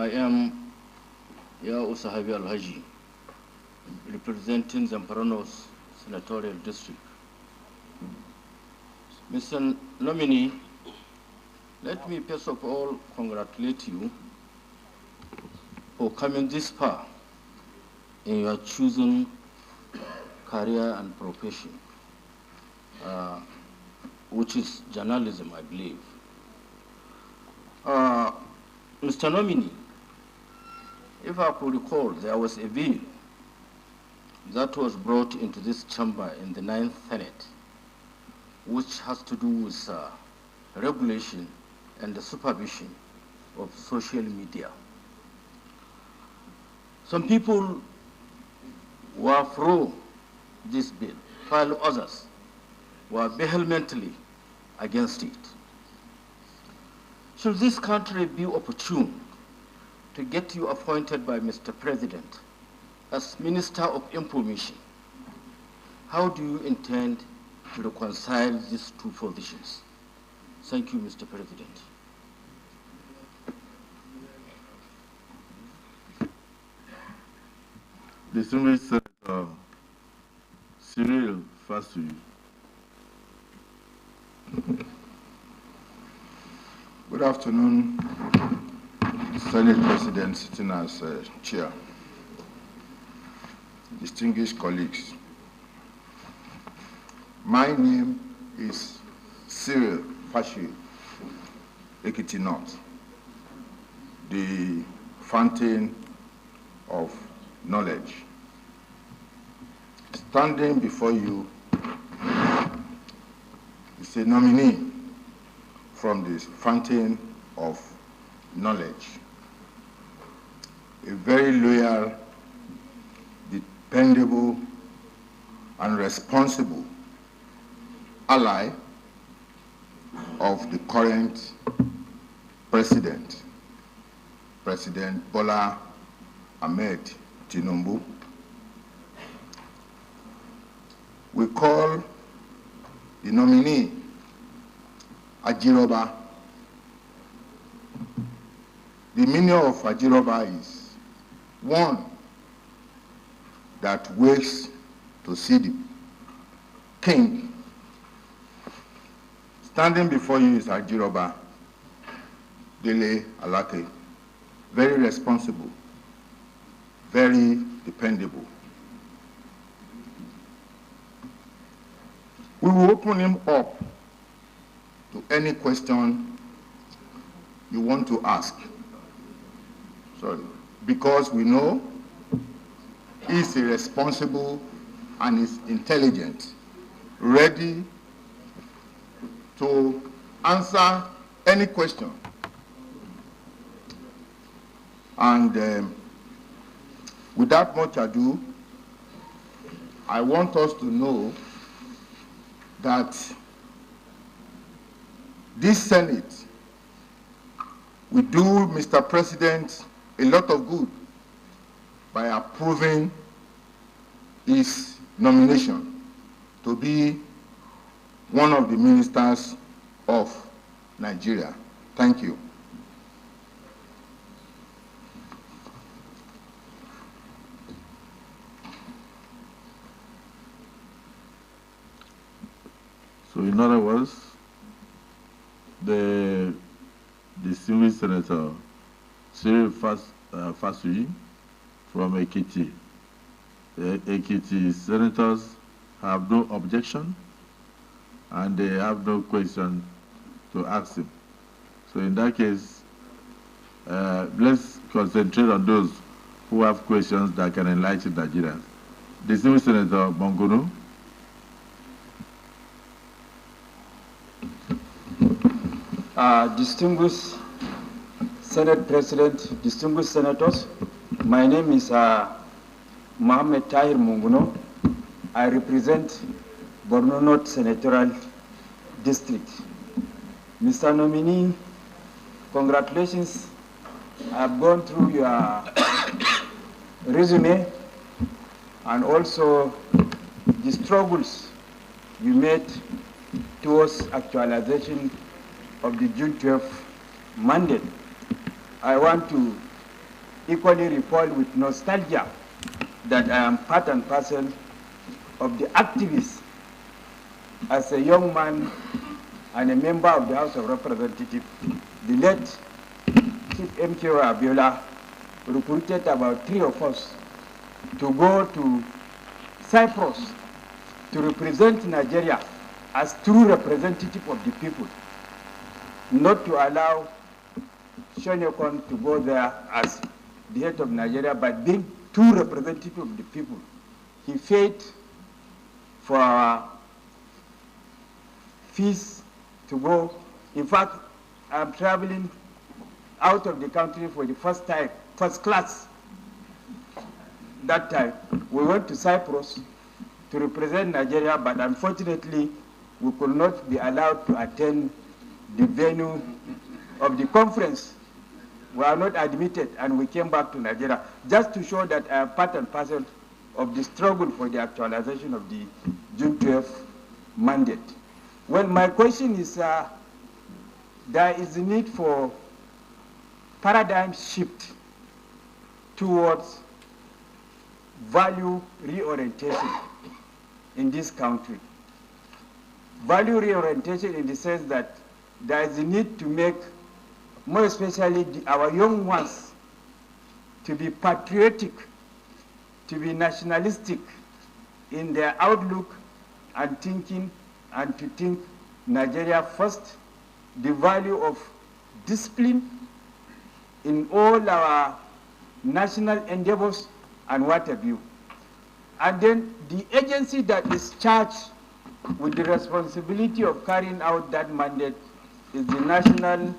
I am Yao Sahabi Al-Haji, representing Zamfaranos Senatorial District. Mr. Nominee, let me first of all congratulate you for coming this far in your chosen career and profession, which is journalism, I believe. Mr. Nominee, if I could recall, there was a bill that was brought into this chamber in the 9th Senate, which has to do with regulation and the supervision of social media. Some people were for this bill, while others were vehemently against it. Should this country be opportune to get you appointed by Mr. President as Minister of Information, how do you intend to reconcile these two positions? Thank you, Mr. President. Distinguished Senator Cyril Fasui. Good afternoon, Senate President sitting as chair, distinguished colleagues. My name is Cyril Fasui, Ekiti North, the fountain of knowledge. Standing before you is a nominee from this fountain of knowledge, a very loyal, dependable, and responsible ally of the current president, President Bola Ahmed Tinubu. We call the nominee Ajiroba. The meaning of Ajiroba is one that waits to see the king. Standing before you is Ajiroba Dele Alake, very responsible, very dependable. We will open him up to any question you want to ask. Sorry, because we know he's responsible and is intelligent, ready to answer any question. And without much ado, I want us to know that this Senate will do Mr. President a lot of good by approving his nomination to be one of the ministers of Nigeria. Thank you. So in other words, the distinguished Senator Cyril Fasui from Ekiti. The Ekiti senators have no objection and they have no question to ask him. So in that case, let's concentrate on those who have questions that can enlighten Nigerians. Distinguished Senator Bongono. Distinguished Senate President, distinguished senators, my name is Mohammed Tahir Munguno. I represent Borno North Senatorial District. Mr. Nominee, congratulations. I've gone through your resume and also the struggles you made towards actualization of the June 12th mandate. I want to equally repelled with nostalgia that I am part and parcel of the activists as a young man and a member of the House of Representatives. The late Chief MKO Abiola recruited about 3 of us to go to Cyprus to represent Nigeria as true representative of the people, not to allow Shonekon to go there as the head of Nigeria, but being true representative of the people. He paid for our fees to go. In fact, I'm traveling out of the country for the first time, first class. That time, we went to Cyprus to represent Nigeria, but unfortunately, we could not be allowed to attend the venue of the conference. We are not admitted, and we came back to Nigeria, just to show that I am part and parcel of the struggle for the actualization of the June 12th mandate. Well, my question is, there is a need for paradigm shift towards value reorientation in this country. Value reorientation in the sense that there is a need to make, more especially our young ones, to be patriotic, to be nationalistic in their outlook and thinking, and to think Nigeria first, the value of discipline in all our national endeavors and what have you. And then the agency that is charged with the responsibility of carrying out that mandate is the National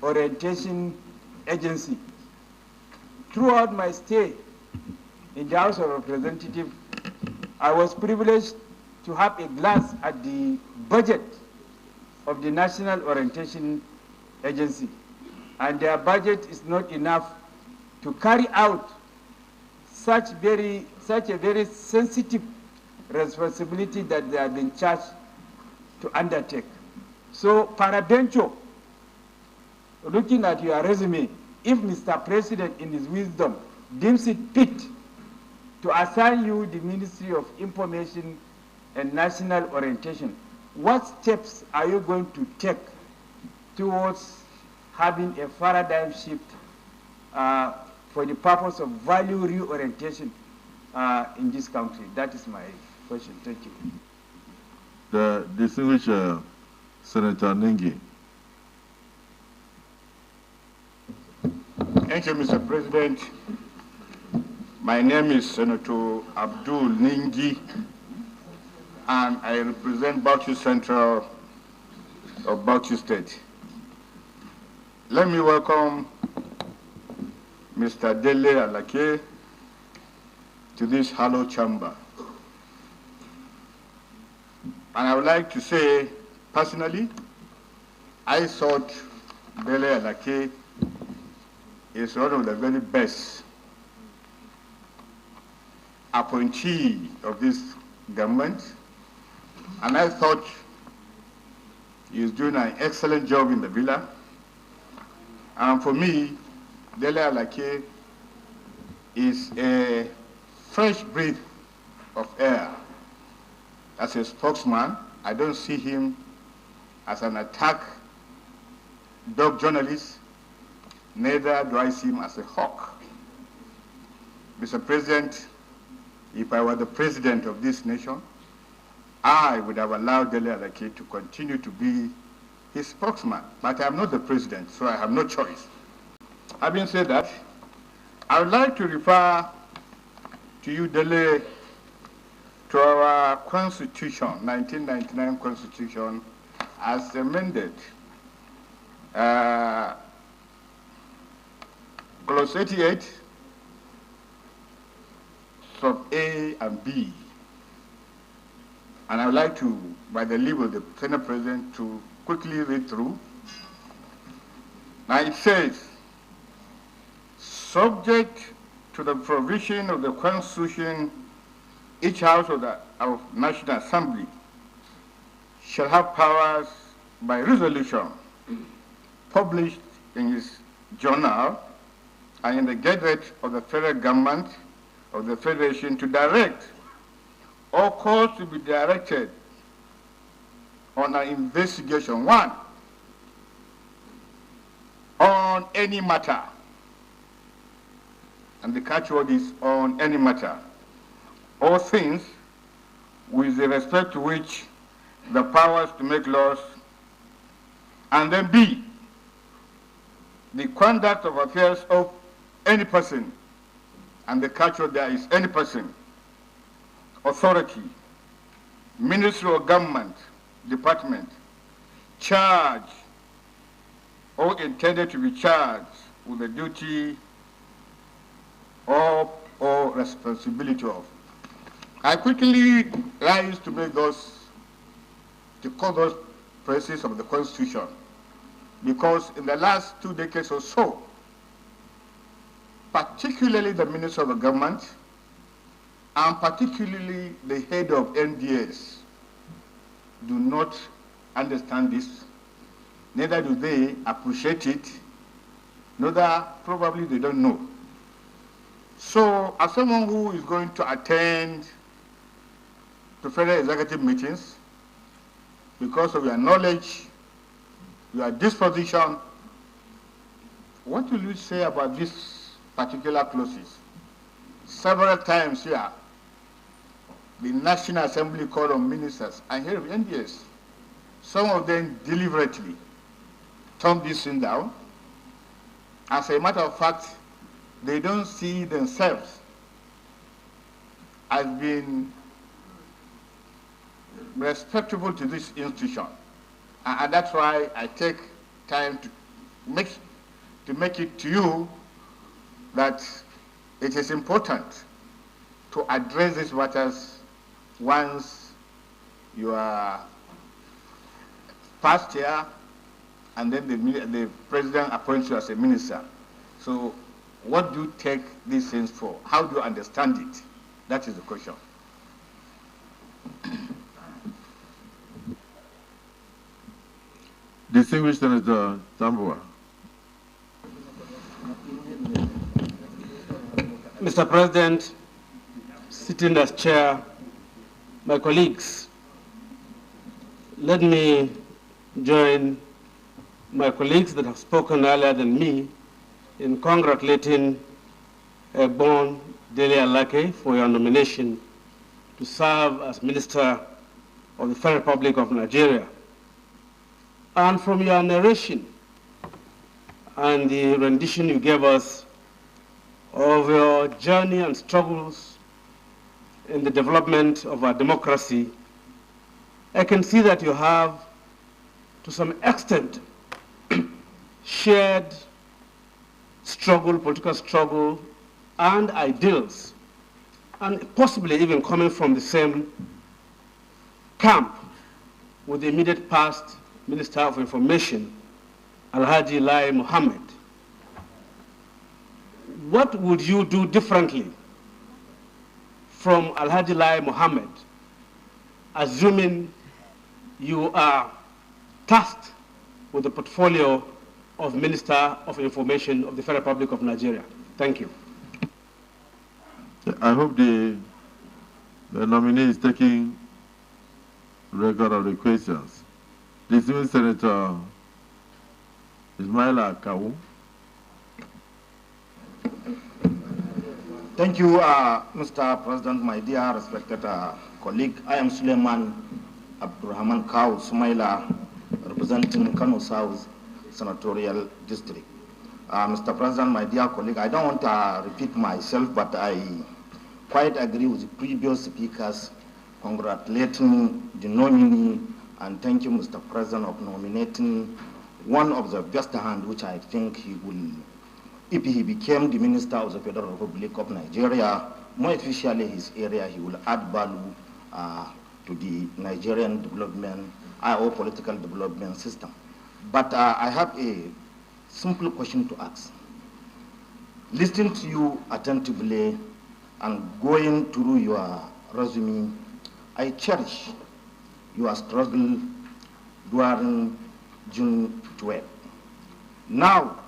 Orientation Agency. Throughout my stay in the House of Representatives, I was privileged to have a glance at the budget of the National Orientation Agency. And their budget is not enough to carry out such a very sensitive responsibility that they have been charged to undertake. So, parabencho, looking at your resume, if Mr. President in his wisdom deems it fit to assign you the Ministry of Information and National Orientation, what steps are you going to take towards having a paradigm shift for the purpose of value reorientation in this country? That is my question. Thank you. The distinguished Senator Ningi. Thank you, Mr. President. My name is Senator Abdul Ningi, and I represent Bauchi Central of Bauchi State. Let me welcome Mr. Dele Alake to this hallowed chamber. And I would like to say, personally, I thought Dele Alake is one of the very best appointee of this government, and I thought he is doing an excellent job in the villa. And for me, Dele Alake is a fresh breath of air. As a spokesman, I don't see him as an attack dog journalist, neither do I see him as a hawk. Mr. President, if I were the president of this nation, I would have allowed Dele Alake to continue to be his spokesman. But I am not the president, so I have no choice. Having said that, I would like to refer to you, Dele, to our Constitution, 1999 Constitution, as amended. Clause 88, sub A and B. And I would like to, by the leave of the Senate President, to quickly read through. Now it says, subject to the provision of the Constitution, each house of the National Assembly shall have powers by resolution published in its journal and in the gazette of the federal government of the Federation to direct all calls to be directed on an investigation, one, on any matter, and the catchword is on any matter, all things with the respect to which the powers to make laws, and then B, the conduct of affairs of any person, and the catchword there is any person, authority, ministry or government, department, charged or intended to be charged with the duty of or responsibility of. I quickly rise to make those, to call those phrases of the Constitution, because in the last 2 decades or so, particularly the minister of the government, and particularly the head of NDS, do not understand this, neither do they appreciate it, neither probably they don't know. So as someone who is going to attend to federal executive meetings, because of your knowledge, your disposition, what will you say about this particular clauses? Several times here, the National Assembly called on ministers and head of NDS. Some of them deliberately turned this thing down. As a matter of fact, they don't see themselves as being respectable to this institution. And that's why I take time to make it to you that it is important to address these matters once you are past here, and then the president appoints you as a minister. So what do you take these things for? How do you understand it? That is the question. Distinguished Senator Tambua. Mr. President, sitting as chair, my colleagues, let me join my colleagues that have spoken earlier than me in congratulating Bon Dele Alake for your nomination to serve as Minister of the Federal Republic of Nigeria. And from your narration and the rendition you gave us of your journey and struggles in the development of our democracy, I can see that you have, to some extent, shared struggle, political struggle, and ideals, and possibly even coming from the same camp with the immediate past Minister of Information, Alhaji Lai Mohammed. What would you do differently from Alhaji Lai Mohammed, assuming you are tasked with the portfolio of Minister of Information of the Federal Republic of Nigeria? Thank you. I hope the nominee is taking record of the questions. Distinguished Senator Ismaila Kawu. Thank you, Mr. President, my dear respected colleague. I am Suleiman Abdurrahman Kawu Sumaila, representing Kano South Senatorial District. Mr. President, my dear colleague, I don't want to repeat myself, but I quite agree with the previous speakers congratulating the nominee, and thank you, Mr. President, of nominating one of the best hand, which I think he will, if he became the Minister of the Federal Republic of Nigeria, more officially his area, he will add value to the Nigerian development, or political development system. But I have a simple question to ask. Listening to you attentively and going through your resume, I cherish your struggle during June 12. Now,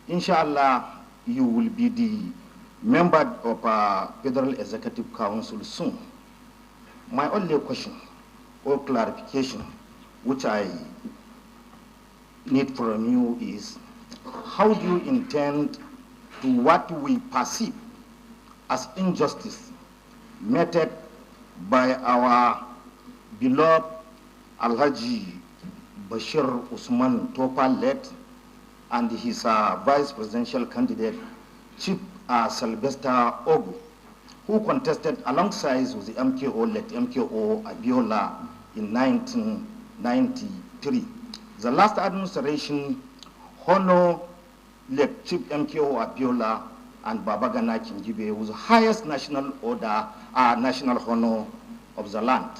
inshallah, you will be the member of Federal Executive Council soon. My only question or clarification, which I need from you, is how do you intend to what we perceive as injustice meted by our beloved Alhaji Bashir Usman Topa led and his vice presidential candidate, Chief Sylvester Ogu, who contested alongside with the MKO, late MKO Abiola in 1993. The last administration honored late Chief MKO Abiola and Babagana Kingibe with the highest national order, national honor of the land.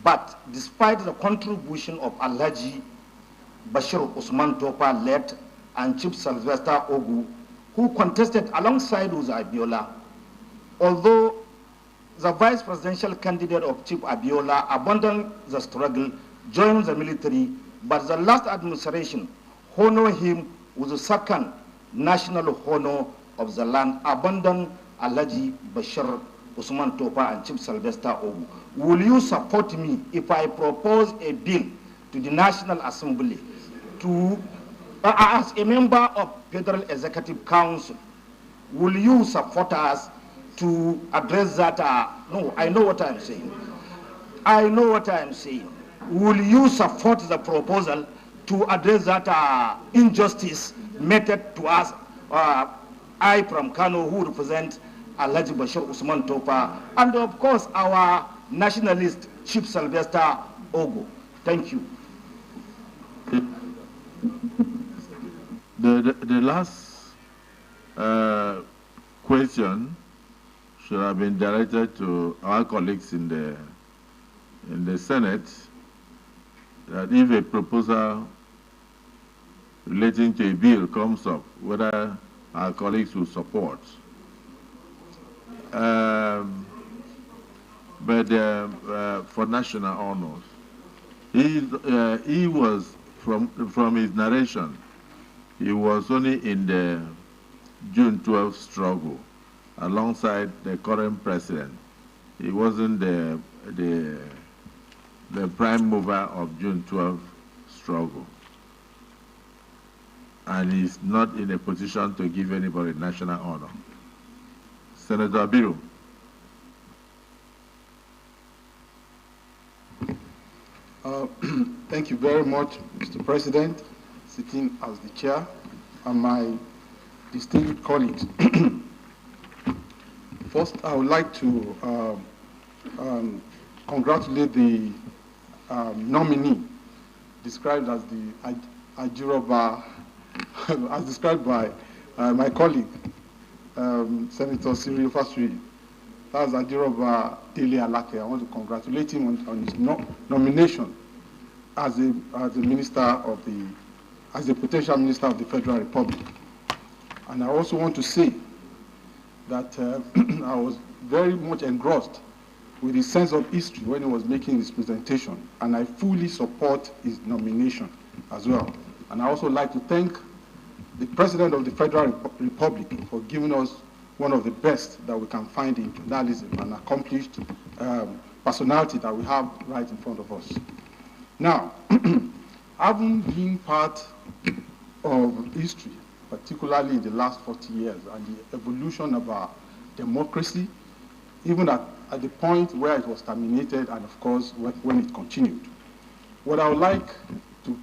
But despite the contribution of Alhaji Bashir Usman Topa led and Chief Sylvester Ogu, who contested alongside with Abiola, although the vice presidential candidate of Chief Abiola abandoned the struggle, joined the military, but the last administration honored him with the second national honor of the land, abandoned Alhaji Bashir Usman Topa and Chief Sylvester Ogu. Will you support me if I propose a bill to the National Assembly to, as a member of Federal Executive Council, will you support us to address that? No, I know what I'm saying. I know what I'm saying. Will you support the proposal to address that injustice meted to us? I from Kano, who represent Alhaji Bashir Usman Topa, and of course our nationalist Chief Sylvester Ogu. Thank you. The last question should have been directed to our colleagues in the Senate, that if a proposal relating to a bill comes up, whether our colleagues will support. But for national honors, he was, from his narration, he was only in the June 12 struggle alongside the current president. He wasn't the prime mover of June 12 struggle. And he's not in a position to give anybody national honor. Senator Abiru. Thank you very much, Mr. President, sitting as the chair, and my distinguished colleagues. First, I would like to congratulate the nominee, described as the Ajiroba, as described by my colleague, Senator Cyril Fasui. That's Ajiroba Dele Alake. I want to congratulate him on his nomination as a minister of as a potential minister of the Federal Republic. And I also want to say that I was very much engrossed with his sense of history when he was making his presentation, and I fully support his nomination as well. And I also like to thank the President of the Federal Republic for giving us one of the best that we can find in journalism, an accomplished personality that we have right in front of us. Now, having been part of history, particularly in the last 40 years, and the evolution of our democracy, even at the point where it was terminated, and of course when it continued, what I would like to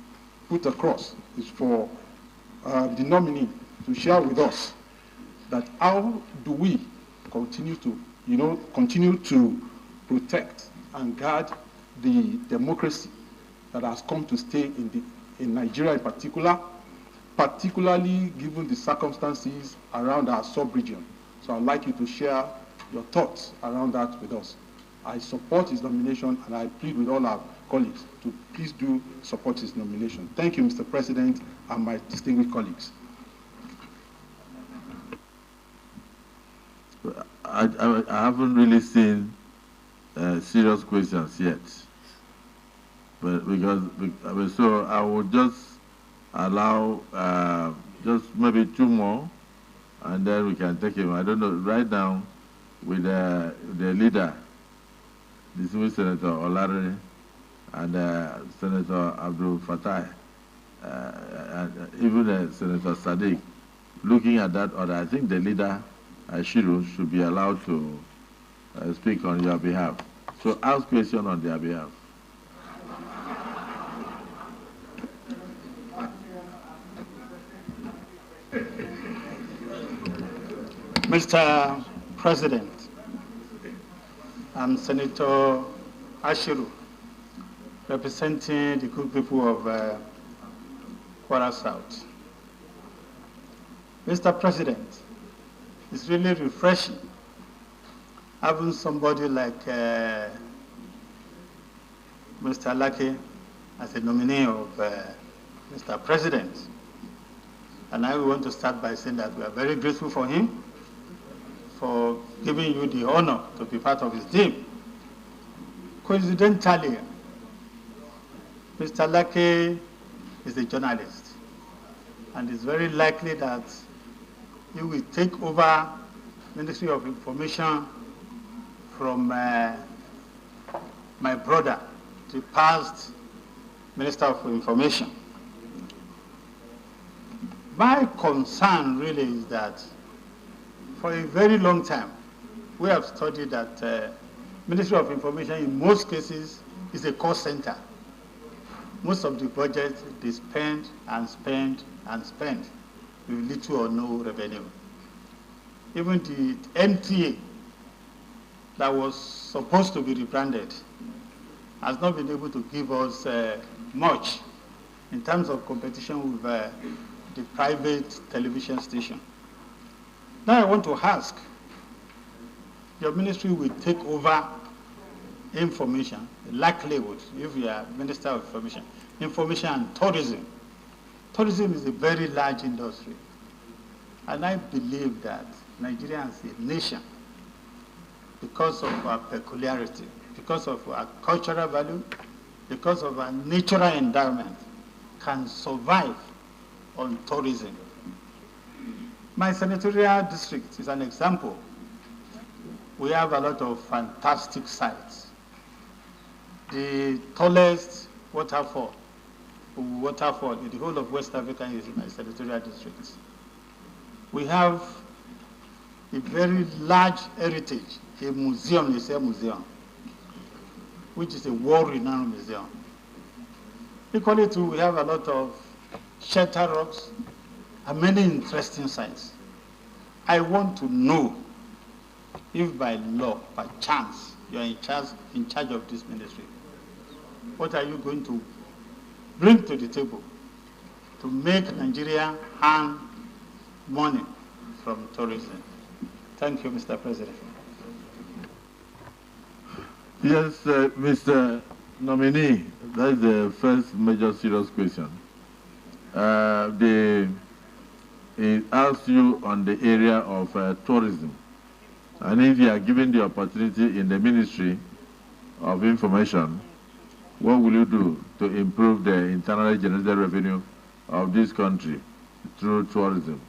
put across is for the nominee to share with us that how do we continue to protect and guard the democracy that has come to stay in Nigeria in particular, particularly given the circumstances around our sub-region. So I'd like you to share your thoughts around that with us. I support his nomination, and I plead with all our colleagues to please do support his nomination. Thank you, Mr. President, and my distinguished colleagues. I haven't really seen serious questions yet, but so I will just allow just maybe two more and then we can take him. I don't know, right now, with the leader, distinguished Senator Olare and Senator Abdul Fattah, and even Senator Sadiq, looking at that order, I think the leader, Ashiru, should be allowed to speak on your behalf. So ask question on their behalf. Mr. President, I'm Senator Ashiru, representing the good people of Kwara South. Mr. President, it's really refreshing having somebody like Mr. Lake as a nominee of Mr. President. And I want to start by saying that we are very grateful for him for giving you the honor to be part of his team. Coincidentally, Mr. Lake is a journalist, and it's very likely that he will take over Ministry of Information from my brother, the past Minister of Information. My concern really is that for a very long time, we have studied that Ministry of Information in most cases is a cost center. Most of the budget, they spend and spend and spend with little or no revenue. Even the MTA that was supposed to be rebranded has not been able to give us much in terms of competition with the private television station. Now I want to ask, your ministry will take over information, likelihood, if you are Minister of Information and Tourism. Tourism is a very large industry. And I believe that Nigeria as a nation, because of our peculiarity, because of our cultural value, because of our natural endowment, can survive on tourism. My senatorial district is an example. We have a lot of fantastic sites. The tallest waterfall in the whole of West Africa is in my senatorial district. We have a very large heritage, a museum, which is a world-renowned museum. Equally too, we have a lot of shelter rocks and many interesting sites. I want to know if by law, by chance, you are in charge of this ministry. What are you going to bring to the table to make Nigeria earn money from tourism? Thank you, Mr. President. Yes, Mr. Nominee, that's the first major serious question. It asks you on the area of tourism. And if you are given the opportunity in the Ministry of Information, what will you do to improve the internally generated revenue of this country through tourism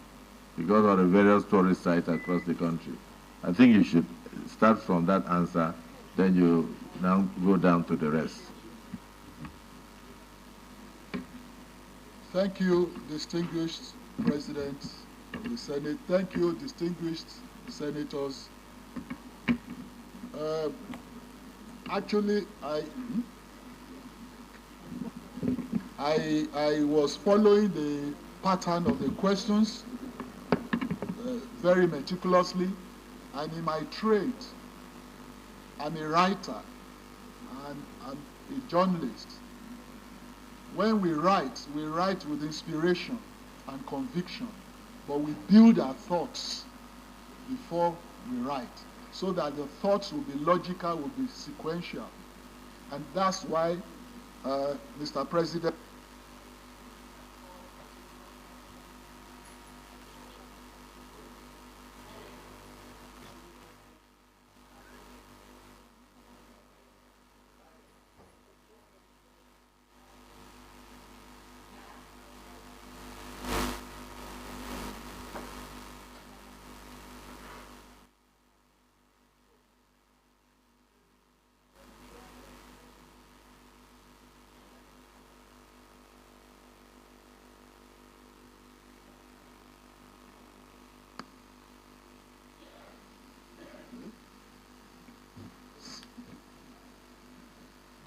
because of the various tourist sites across the country? I think you should start from that answer, then you now go down to the rest. Thank you, distinguished President of the Senate. Thank you, distinguished senators. Actually, I was following the pattern of the questions very meticulously, and in my trade, I'm a writer and I'm a journalist. When we write with inspiration and conviction, but we build our thoughts before we write, so that the thoughts will be logical, will be sequential. And that's why, Mr. President,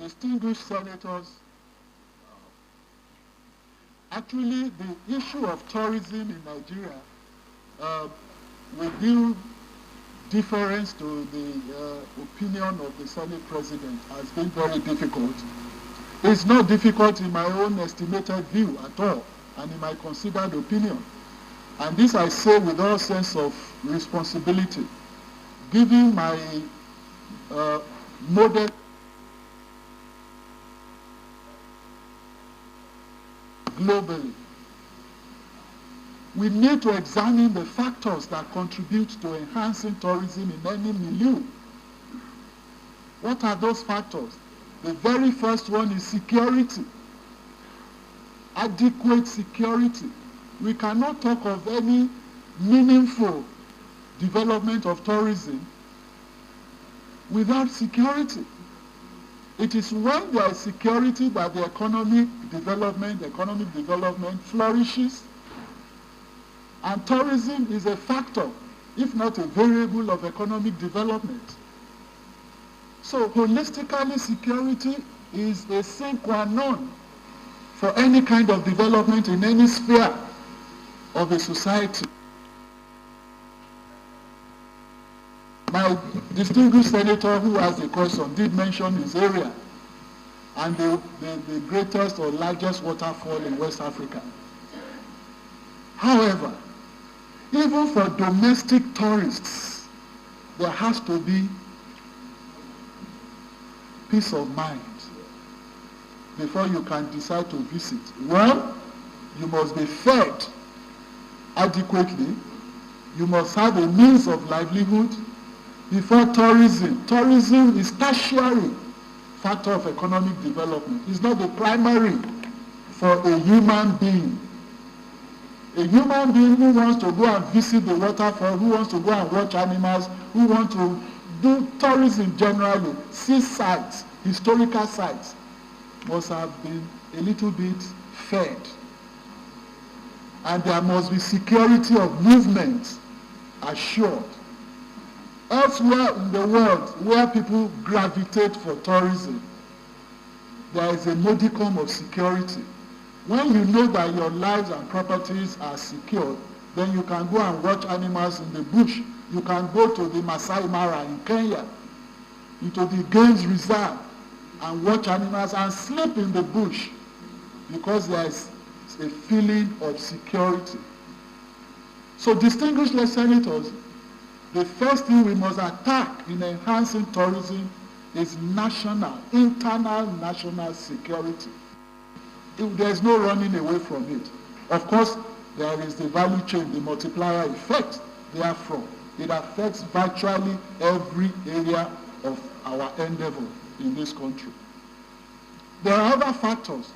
distinguished senators, actually the issue of tourism in Nigeria, with due deference to the opinion of the Senate President, has been very difficult. It's not difficult in my own estimated view at all, and in my considered opinion. And this I say with all sense of responsibility, given my modest globally. We need to examine the factors that contribute to enhancing tourism in any milieu. What are those factors? The very first one is security. Adequate security. We cannot talk of any meaningful development of tourism without security. It is when there is security that the economic development flourishes. And tourism is a factor, if not a variable, of economic development. So holistically, security is a sine qua non for any kind of development in any sphere of a society. My distinguished senator who asked the question did mention his area and the greatest or largest waterfall in West Africa. However, even for domestic tourists, there has to be peace of mind before you can decide to visit. Well, you must be fed adequately. You must have a means of livelihood before tourism. Tourism is tertiary factor of economic development. It's not the primary for a human being. A human being who wants to go and visit the waterfall, who wants to go and watch animals, who wants to do tourism generally, see sites, historical sites, must have been a little bit fed. And there must be security of movement assured. Elsewhere in the world, where people gravitate for tourism, there is a modicum of security. When you know that your lives and properties are secured, then you can go and watch animals in the bush. You can go to the Masai Mara in Kenya, into the Games Reserve, and watch animals and sleep in the bush because there is a feeling of security. So, distinguished senators, the first thing we must attack in enhancing tourism is internal national security. There's no running away from it. Of course, there is the value chain, the multiplier effect. Therefore, it affects virtually every area of our endeavor in this country. There are other factors,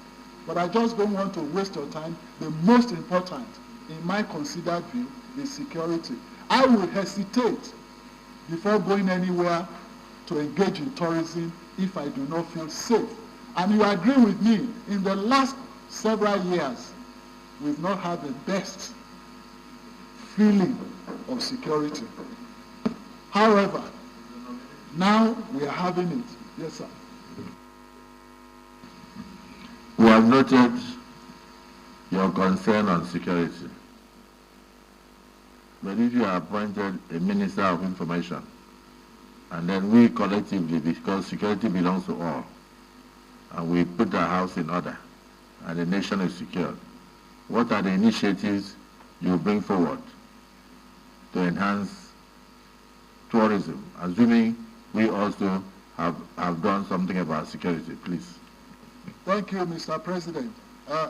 but I just don't want to waste your time. The most important, in my considered view, is security. I will hesitate before going anywhere to engage in tourism if I do not feel safe. And you agree with me, in the last several years, we've not had the best feeling of security. However, now we are having it. Yes, sir. We have noted your concern on security. But if you are appointed a Minister of Information, and then we collectively, because security belongs to all, and we put our house in order, and the nation is secured, what are the initiatives you bring forward to enhance tourism, assuming we also have done something about security, please? Thank you, Mr. President.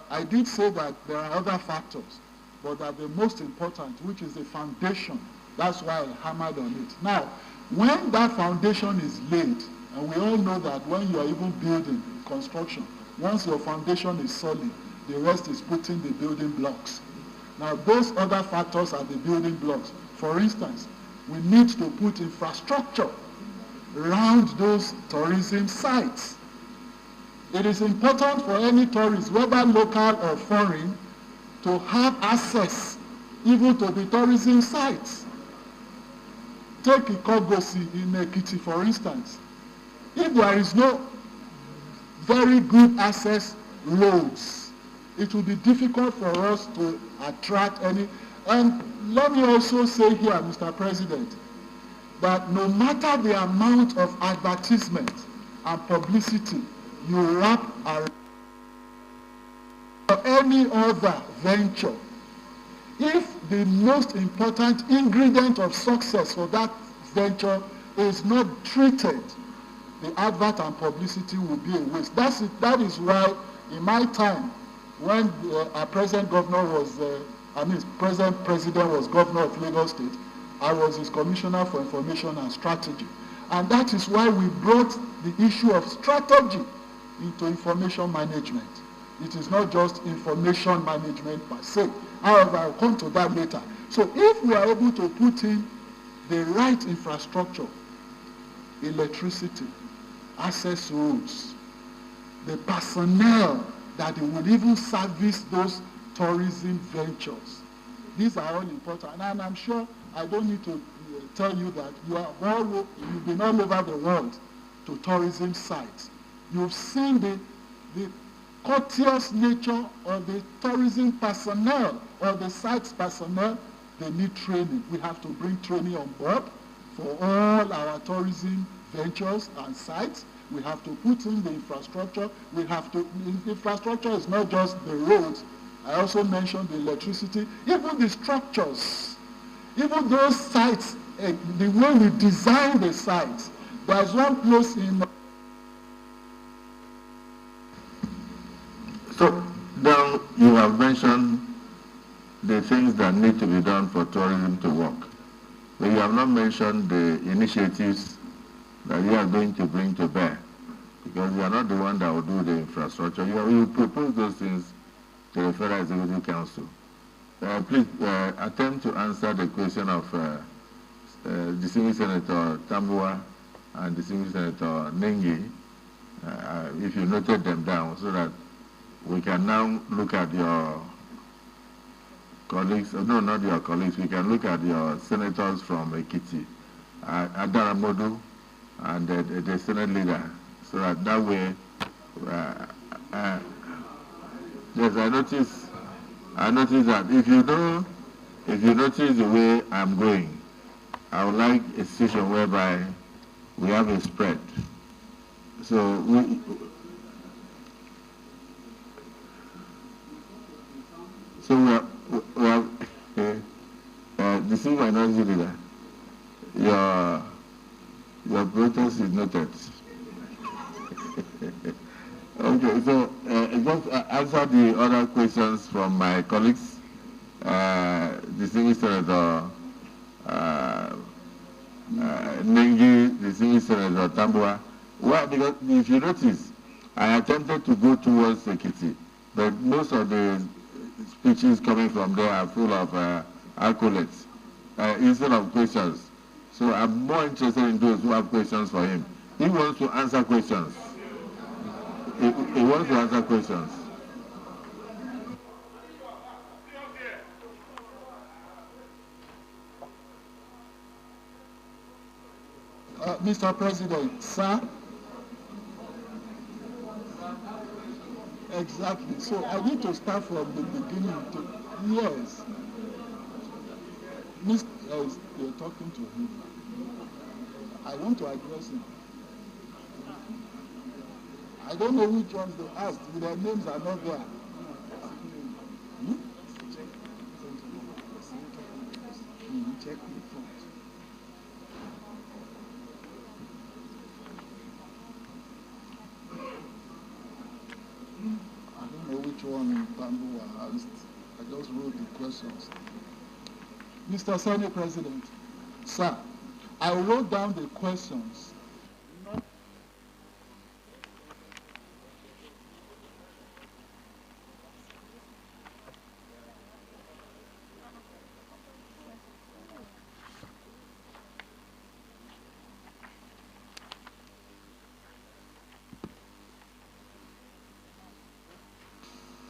I did say that there are other factors, but that the most important, which is the foundation, that's why I hammered on it. Now, when that foundation is laid, and we all know that when you are even building construction, once your foundation is solid, the rest is putting the building blocks. Now, those other factors are the building blocks. For instance, we need to put infrastructure around those tourism sites. It is important for any tourist, whether local or foreign, to have access even to the tourism sites. Take Ikogosi in Ekiti, for instance. If there is no very good access roads. It will be difficult for us to attract any. And let me also say here, Mr. President, that no matter the amount of advertisement and publicity you wrap around any other venture, if the most important ingredient of success for that venture is not treated, the advert and publicity will be a waste. That is why in my time, when our present governor was, present president was governor of Lagos State, I was his commissioner for information and strategy. And that is why we brought the issue of strategy into information management. It is not just information management per se. However, I'll come to that later. So if we are able to put in the right infrastructure, electricity, access roads, the personnel that would even service those tourism ventures, these are all important. And I'm sure I don't need to tell you that you've been all over the world to tourism sites. You've seen the courteous nature of the tourism personnel or the sites personnel. They need training. We have to bring training on board for all our tourism ventures and sites. We have to put in the infrastructure. The infrastructure is not just the roads. I also mentioned the electricity, even the structures, even those sites, the way we design the sites. There's one place in. So now you have mentioned the things that need to be done for tourism to work. But you have not mentioned the initiatives that you are going to bring to bear, because you are not the one that will do the infrastructure. You propose those things to the Federal Executive Council. Please attempt to answer the question of distinguished Senator Tambua and distinguished Senator Nengi, if you noted them down, so that we can now look at your colleagues, no, not your colleagues, we can look at your senators from Ekiti, Adaramodu, and the Senate leader, so that way, yes, I noticed that if you notice the way I'm going, I would like a situation whereby we have a spread. So we have this is minority leader. Your protest is noted. Okay, so just answer the other questions from my colleagues. Distinguished Senator Nengi, distinguished Senator Tambua. Well, because if you notice, I attempted to go towards Ekiti, but most of the speeches coming from there are full of accolades instead of questions. So I'm more interested in those who have questions for him. He wants to answer questions. He wants to answer questions. Mr. President, sir. Exactly. So I need to start from the beginning. Yes. You're talking to him. I want to address him. I don't know which ones they asked. Their names are not there. Check the front. I don't know which one Tambu asked. I just wrote the questions. Mr. Senate President, sir, I wrote down the questions.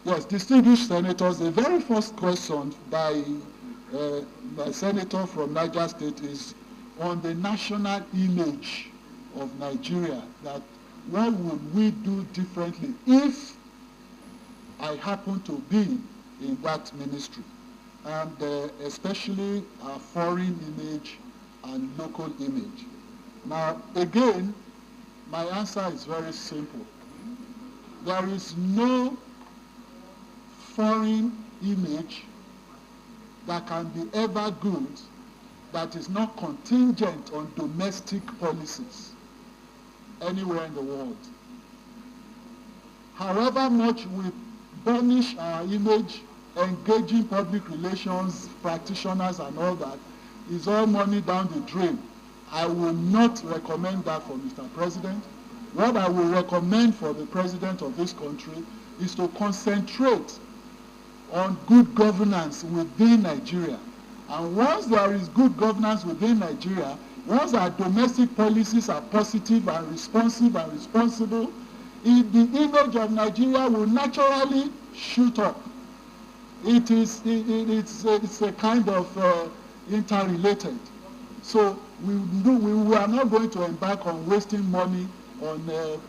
Yes, distinguished senators, the very first question by the senator from Niger State is on the national image of Nigeria, that what would we do differently if I happen to be in that ministry, and especially our foreign image and local image. Now, again, my answer is very simple. There is no foreign image that can be ever good that is not contingent on domestic policies anywhere in the world. However much we burnish our image, engaging public relations practitioners and all that, is all money down the drain. I will not recommend that for Mr. President. What I will recommend for the president of this country is to concentrate on good governance within Nigeria. And once there is good governance within Nigeria, once our domestic policies are positive and responsive and responsible, the image of Nigeria will naturally shoot up. It's a kind of interrelated. So we are not going to embark on wasting money on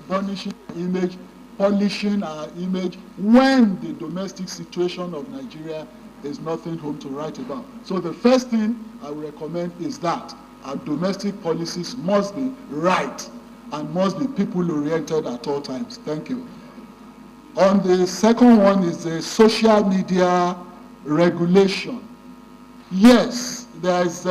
burnishing image, polishing our image, when the domestic situation of Nigeria is nothing home to write about. So the first thing I would recommend is that our domestic policies must be right and must be people-oriented at all times. Thank you. On the second one is the social media regulation. Yes, there is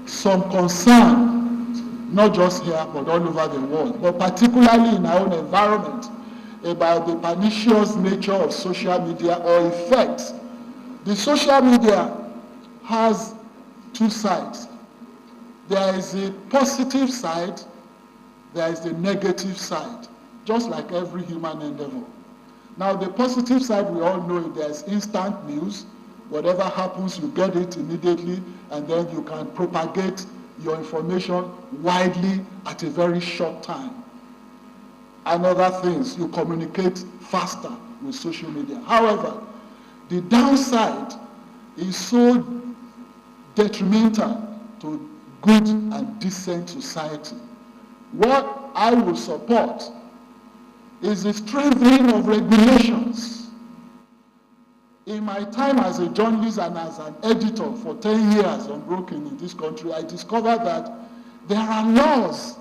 some concern, not just here, but all over the world, but particularly in our own environment, about the pernicious nature of social media or effects. The social media has two sides. There is a positive side, there is the negative side, just like every human endeavor. Now, the positive side, we all know there's instant news. Whatever happens, you get it immediately, and then you can propagate your information widely at a very short time. And other things, you communicate faster with social media. However, the downside is so detrimental to good and decent society. What I will support is the strengthening of regulations. In my time as a journalist and as an editor for 10 years unbroken in this country, I discovered that there are laws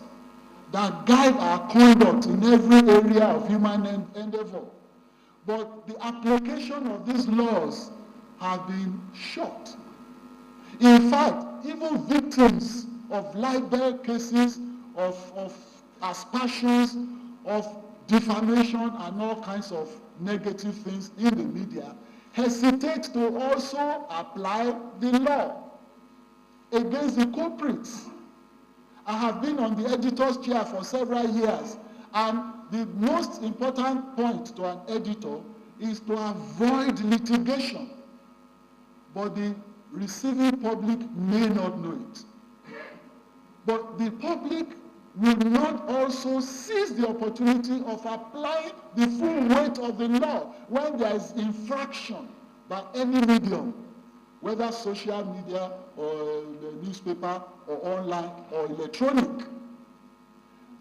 that guide our conduct in every area of human endeavor. But the application of these laws have been short. In fact, even victims of libel cases, of aspersions, of defamation and all kinds of negative things in the media hesitate to also apply the law against the culprits. I have been on the editor's chair for several years, and the most important point to an editor is to avoid litigation. But the receiving public may not know it. But the public will not also seize the opportunity of applying the full weight of the law when there is infraction by any medium, whether social media or the newspaper or online or electronic.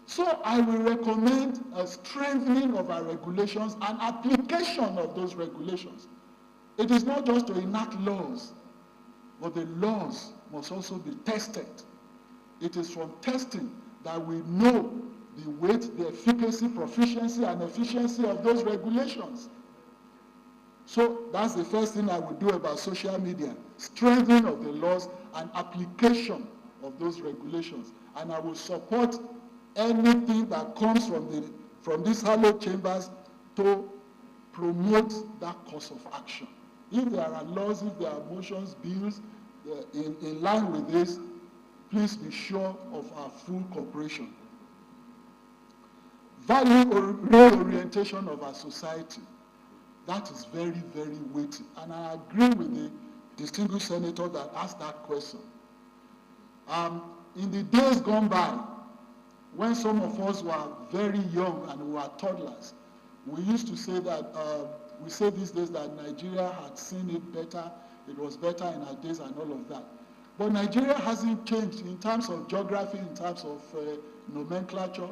So I will recommend a strengthening of our regulations and application of those regulations. It is not just to enact laws, but the laws must also be tested. It is from testing that we know the weight, the efficacy, proficiency, and efficiency of those regulations. So that's the first thing I would do about social media, strengthening of the laws and application of those regulations. And I will support anything that comes from these hallowed chambers to promote that course of action. If there are laws, if there are motions, bills in line with this, please be sure of our full cooperation. Value or reorientation of our society. That is very, very weighty. And I agree with the distinguished senator that asked that question. In the days gone by, when some of us were very young and we were toddlers, we used to say that, we say these days that Nigeria had seen it better, it was better in our days and all of that. But Nigeria hasn't changed in terms of geography, in terms of nomenclature.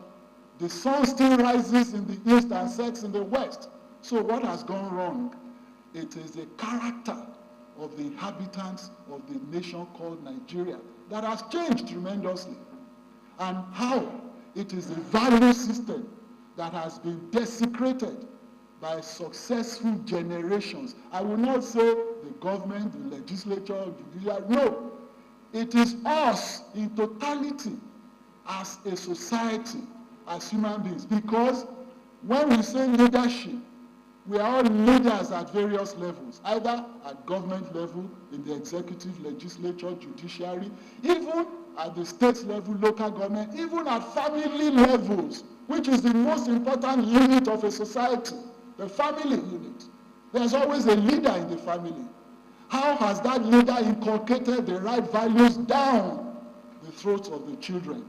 The sun still rises in the east and sets in the west. So what has gone wrong? It is the character of the inhabitants of the nation called Nigeria that has changed tremendously. And how it is the value system that has been desecrated by successful generations. I will not say the government, the legislature, the judiciary, no. It is us in totality as a society, as human beings. Because when we say leadership, we are all leaders at various levels, either at government level, in the executive, legislature, judiciary, even at the state level, local government, even at family levels, which is the most important unit of a society, the family unit. There's always a leader in the family. How has that leader inculcated the right values down the throats of the children?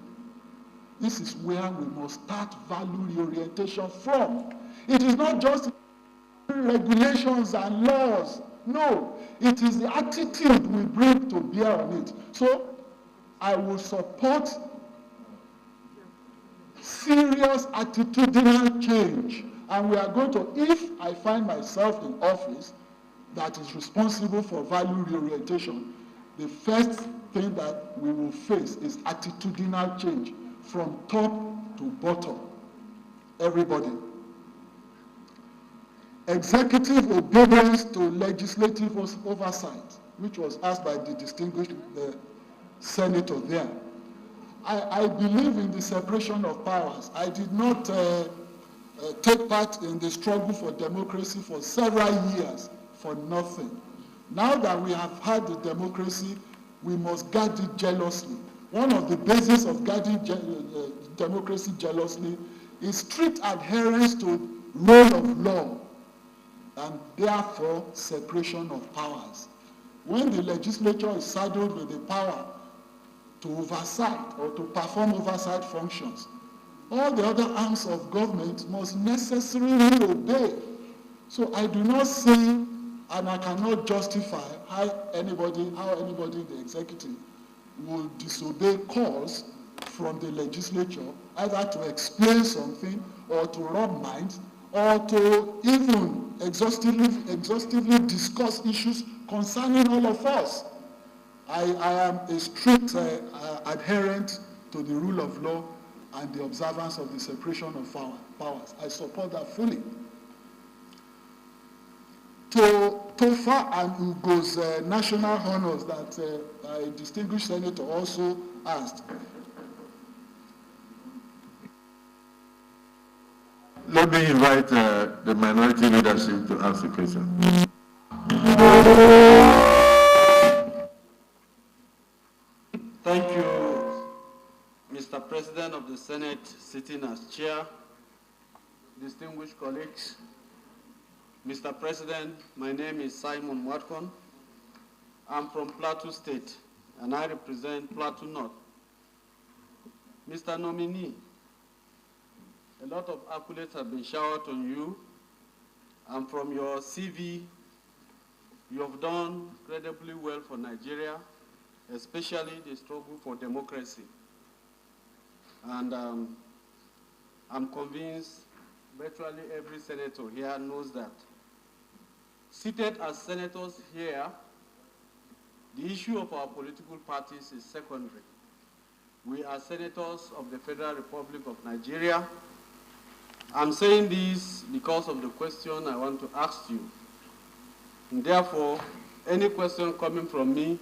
This is where we must start value reorientation from. It is not just regulations and laws. No, it is the attitude we bring to bear on it. So I will support serious attitudinal change. And we are going to, if I find myself in office that is responsible for value reorientation, the first thing that we will face is attitudinal change from top to bottom. Everybody. Executive obedience to legislative oversight, which was asked by the distinguished senator there. I believe in the separation of powers. I did not take part in the struggle for democracy for several years for nothing. Now that we have had the democracy, we must guard it jealously. One of the bases of guarding democracy jealously is strict adherence to rule of law, and therefore separation of powers. When the legislature is saddled with the power to oversight or to perform oversight functions, all the other arms of government must necessarily obey. So I do not see, and I cannot justify how anybody in the executive will disobey calls from the legislature, either to explain something or to rub minds or to even exhaustively discuss issues concerning all of us. I am a strict adherent to the rule of law and the observance of the separation of powers. I support that fully. To Tofa and Ugo's national honors that a distinguished senator also asked. Let me invite the minority leadership to ask a question. Thank you, Mr. President of the Senate, sitting as chair, distinguished colleagues. Mr. President, my name is Simon Watkon. I'm from Plateau State, and I represent Plateau North. Mr. Nominee, a lot of accolades have been showered on you, and from your CV, you have done incredibly well for Nigeria, especially the struggle for democracy. And I'm convinced virtually every senator here knows that. Seated as senators here, the issue of our political parties is secondary. We are senators of the Federal Republic of Nigeria. I'm saying this because of the question I want to ask you. And therefore, any question coming from me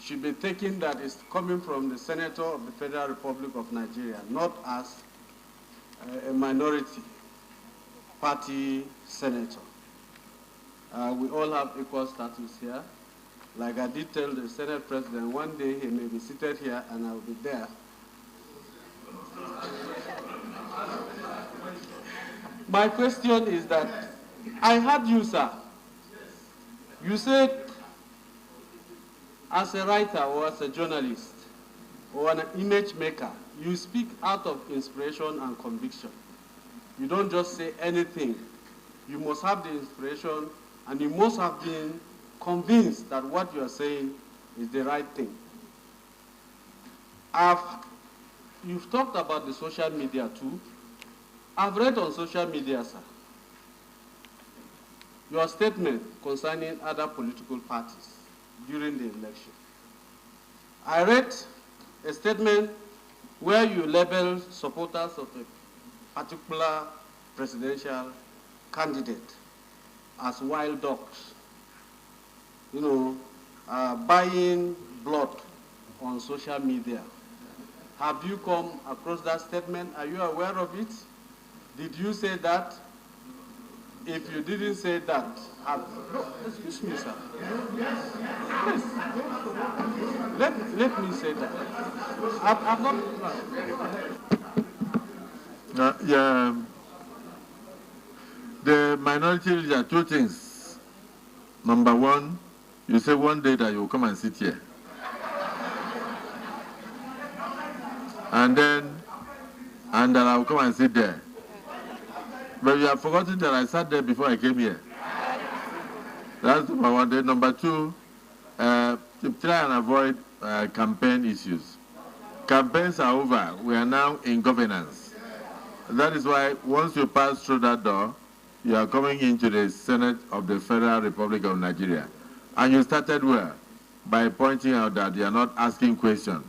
should be taken that is coming from the Senator of the Federal Republic of Nigeria, not as a minority party senator. We all have equal status here. Like I did tell the Senate President, one day he may be seated here and I'll be there. My question is that, I heard you, sir. You said, as a writer or as a journalist or an image maker, you speak out of inspiration and conviction. You don't just say anything. You must have the inspiration and you must have been convinced that what you are saying is the right thing. You've talked about the social media too. I've read on social media, sir, your statement concerning other political parties during the election. I read a statement where you label supporters of a particular presidential candidate as wild dogs, you know, buying blood on social media. Have you come across that statement? Are you aware of it? Did you say that? If you didn't say that, no, excuse me, sir. Please, let me say that. I've not. Yeah, the minority leader, two things. Number one, you say one day that you will come and sit here. And then I will come and sit there. But you have forgotten that I sat there before I came here. That's number one. Then number two, to try and avoid campaign issues. Campaigns are over. We are now in governance. That is why once you pass through that door, you are coming into the Senate of the Federal Republic of Nigeria. And you started well by pointing out that you are not asking questions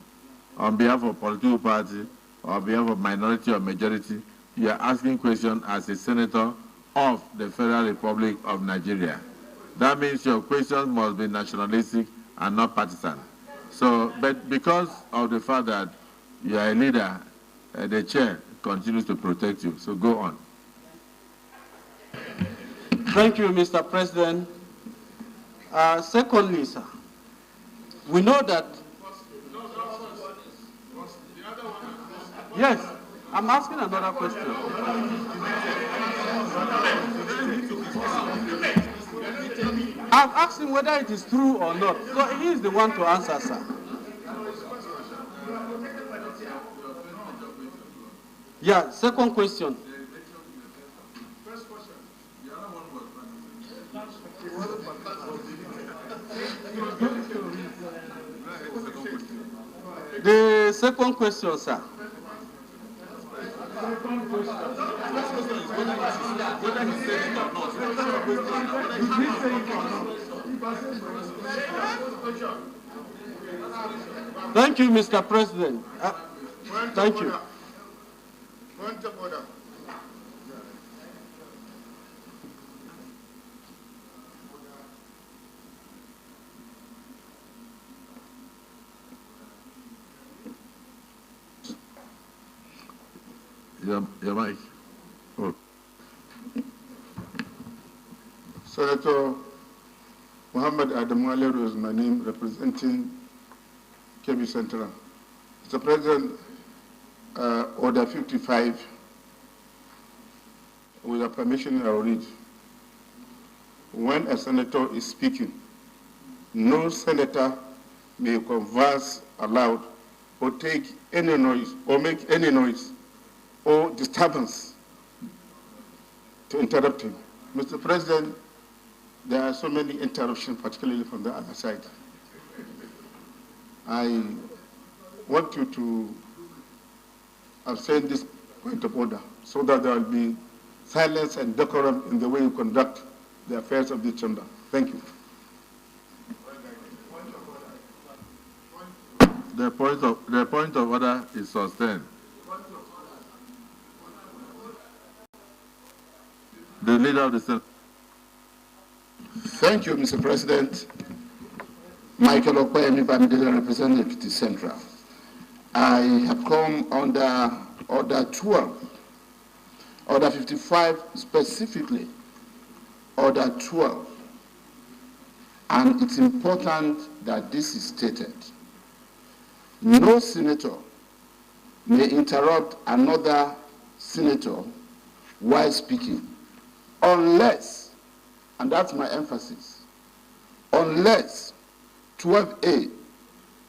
on behalf of political party or on behalf of minority or majority. You are asking questions as a senator of the Federal Republic of Nigeria. That means your questions must be nationalistic and not partisan. So, but because of the fact that you are a leader, the chair continues to protect you. So go on. Thank you, Mr. President. Secondly, sir, we know that. Yes, I'm asking another question. I've asked him whether it is true or not. So he is the one to answer, sir. Yeah, second question. The second question, sir. Thank you, Mr. President. Thank you. Point of order. Your mic. Oh. Senator Muhammad Adamu Aleru is my name, representing Kebbi Central. Mr. President, Order 55, with your permission, I will read. When a senator is speaking, no senator may converse aloud or take any noise or make any noise or disturbance to interrupt him. Mr. President, there are so many interruptions, particularly from the other side. I want you to abstain this point of order so that there will be silence and decorum in the way you conduct the affairs of the chamber. Thank you. The point of order is sustained. The leader of the Senate. Thank you, Mr. President. Michael Okwemi, Bamidele, representing PDPD Central. I have come under Order 12, Order 55 specifically, Order 12. And it's important that this is stated. No senator may interrupt another senator while speaking, unless, and that's my emphasis, unless 12A,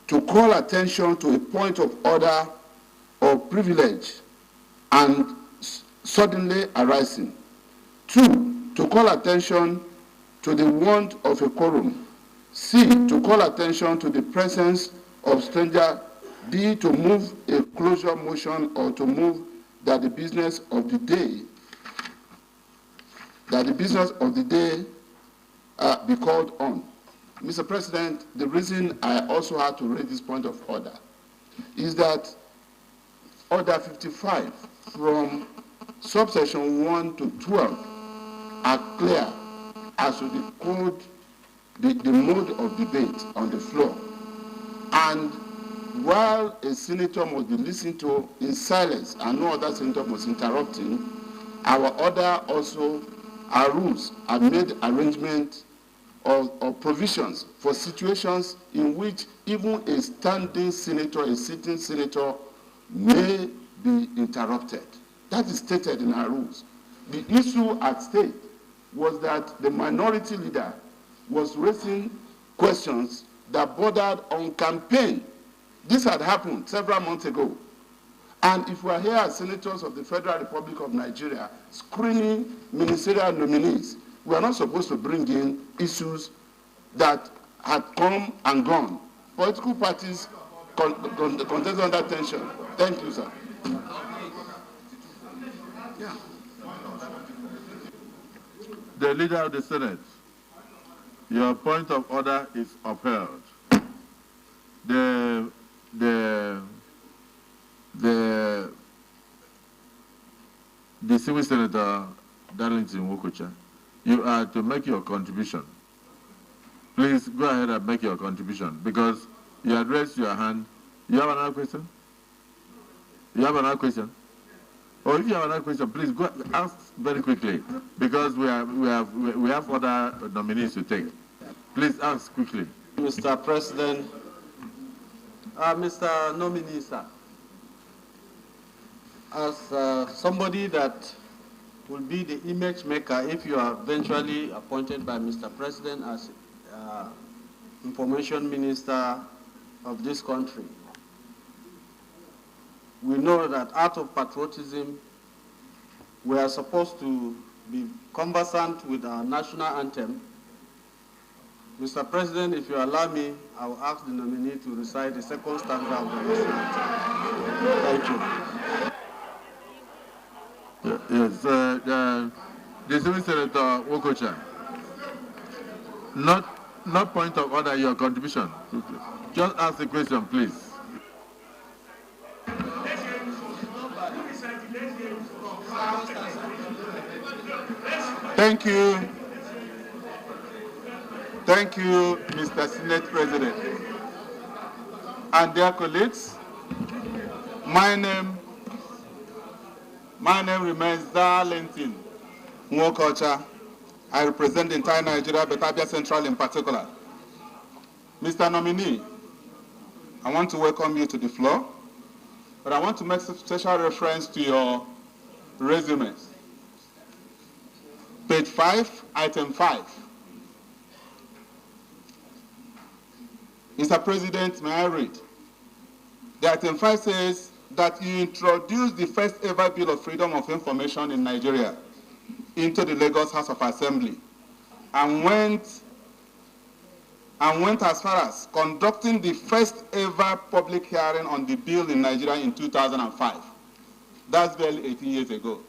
to call attention to a point of order or privilege and suddenly arising. 2, to call attention to the want of a quorum C, to call attention to the presence of stranger. D, to move a closure motion or to move that the business of the day be called on. Mr. President, the reason I also had to raise this point of order is that Order 55 from subsection 1 to 12 are clear as to the code, the mode of debate on the floor. And while a senator must be listened to in silence and no other senator must interrupt him, our order also, our rules have made arrangement or provisions for situations in which even a standing senator, a sitting senator, may be interrupted. That is stated in our rules. The issue at stake was that the minority leader was raising questions that bordered on campaign. This had happened several months ago. And if we are here as senators of the Federal Republic of Nigeria screening ministerial nominees, we are not supposed to bring in issues that had come and gone. Political parties contest under tension. Thank you, sir. The Leader of the Senate, your point of order is upheld. The civil senator, Darlington Wokocha, you are to make your contribution. Please go ahead and make your contribution because you addressed your hand. You have another question? You have another question? Or if you have another question, please go ask very quickly because we have other nominees to take. Please ask quickly. Mr. President, Mr. Nominee, sir, as somebody that will be the image maker if you are eventually appointed by Mr. President as Information Minister of this country, we know that out of patriotism, we are supposed to be conversant with our national anthem. Mr. President, if you allow me, I will ask the nominee to recite the second stanza of the national anthem. Thank you. Yes, the civil senator Wokocha. Not point of order, your contribution. Just ask the question, please. Thank you. Thank you, Mr. Senate President. And dear colleagues, my name remains Darlington Wokocha. I represent the entire Nigeria, but Abia Central in particular. Mr. Nominee, I want to welcome you to the floor, but I want to make special reference to your resume. Page 5, item 5. Mr. President, may I read? The item 5 says that you introduced the first ever Bill of Freedom of Information in Nigeria into the Lagos House of Assembly and went as far as conducting the first ever public hearing on the bill in Nigeria in 2005. That's barely 18 years ago.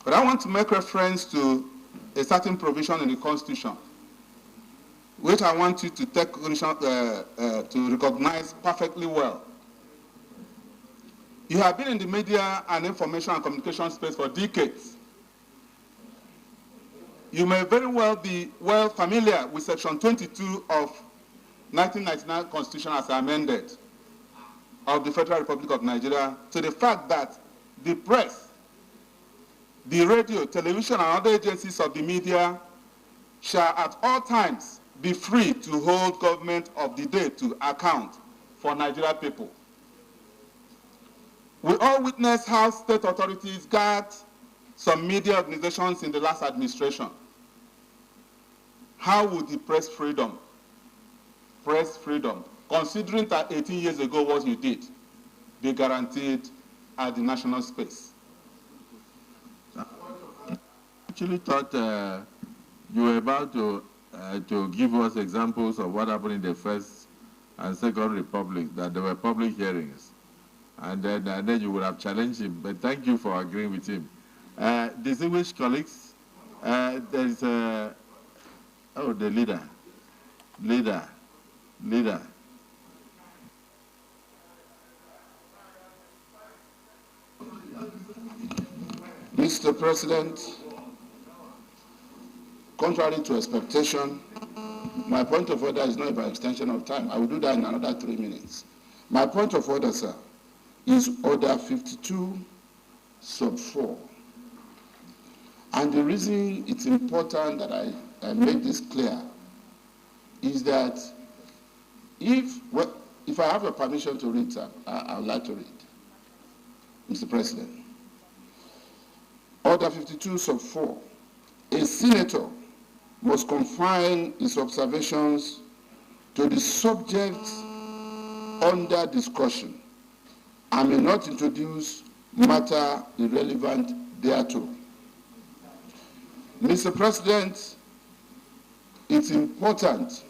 But I want to make reference to a certain provision in the Constitution, which I want you to take to recognize perfectly well. You have been in the media and information and communication space for decades. You may very well be well familiar with Section 22 of 1999 Constitution as amended of the Federal Republic of Nigeria to the fact that the press, the radio, television, and other agencies of the media shall at all times be free to hold government of the day to account for Nigeria people. We all witnessed how state authorities guard some media organizations in the last administration. How would the press freedom, considering that 18 years ago what you did, be guaranteed at the national space? I actually thought you were about to to give us examples of what happened in the First and Second Republic, that there were public hearings. And then you would have challenged him. But thank you for agreeing with him. Distinguished colleagues, there is the leader. Mr. President, contrary to expectation, my point of order is not by extension of time. I will do that in another 3 minutes. My point of order, sir, is Order 52, sub 4. And the reason it's important that I make this clear is that if I have your permission to read, sir, I would like to read. Mr. President. Order 52, sub 4. A senator must confine his observations to the subject under discussion and may not introduce matter irrelevant thereto. Mr. President, it's important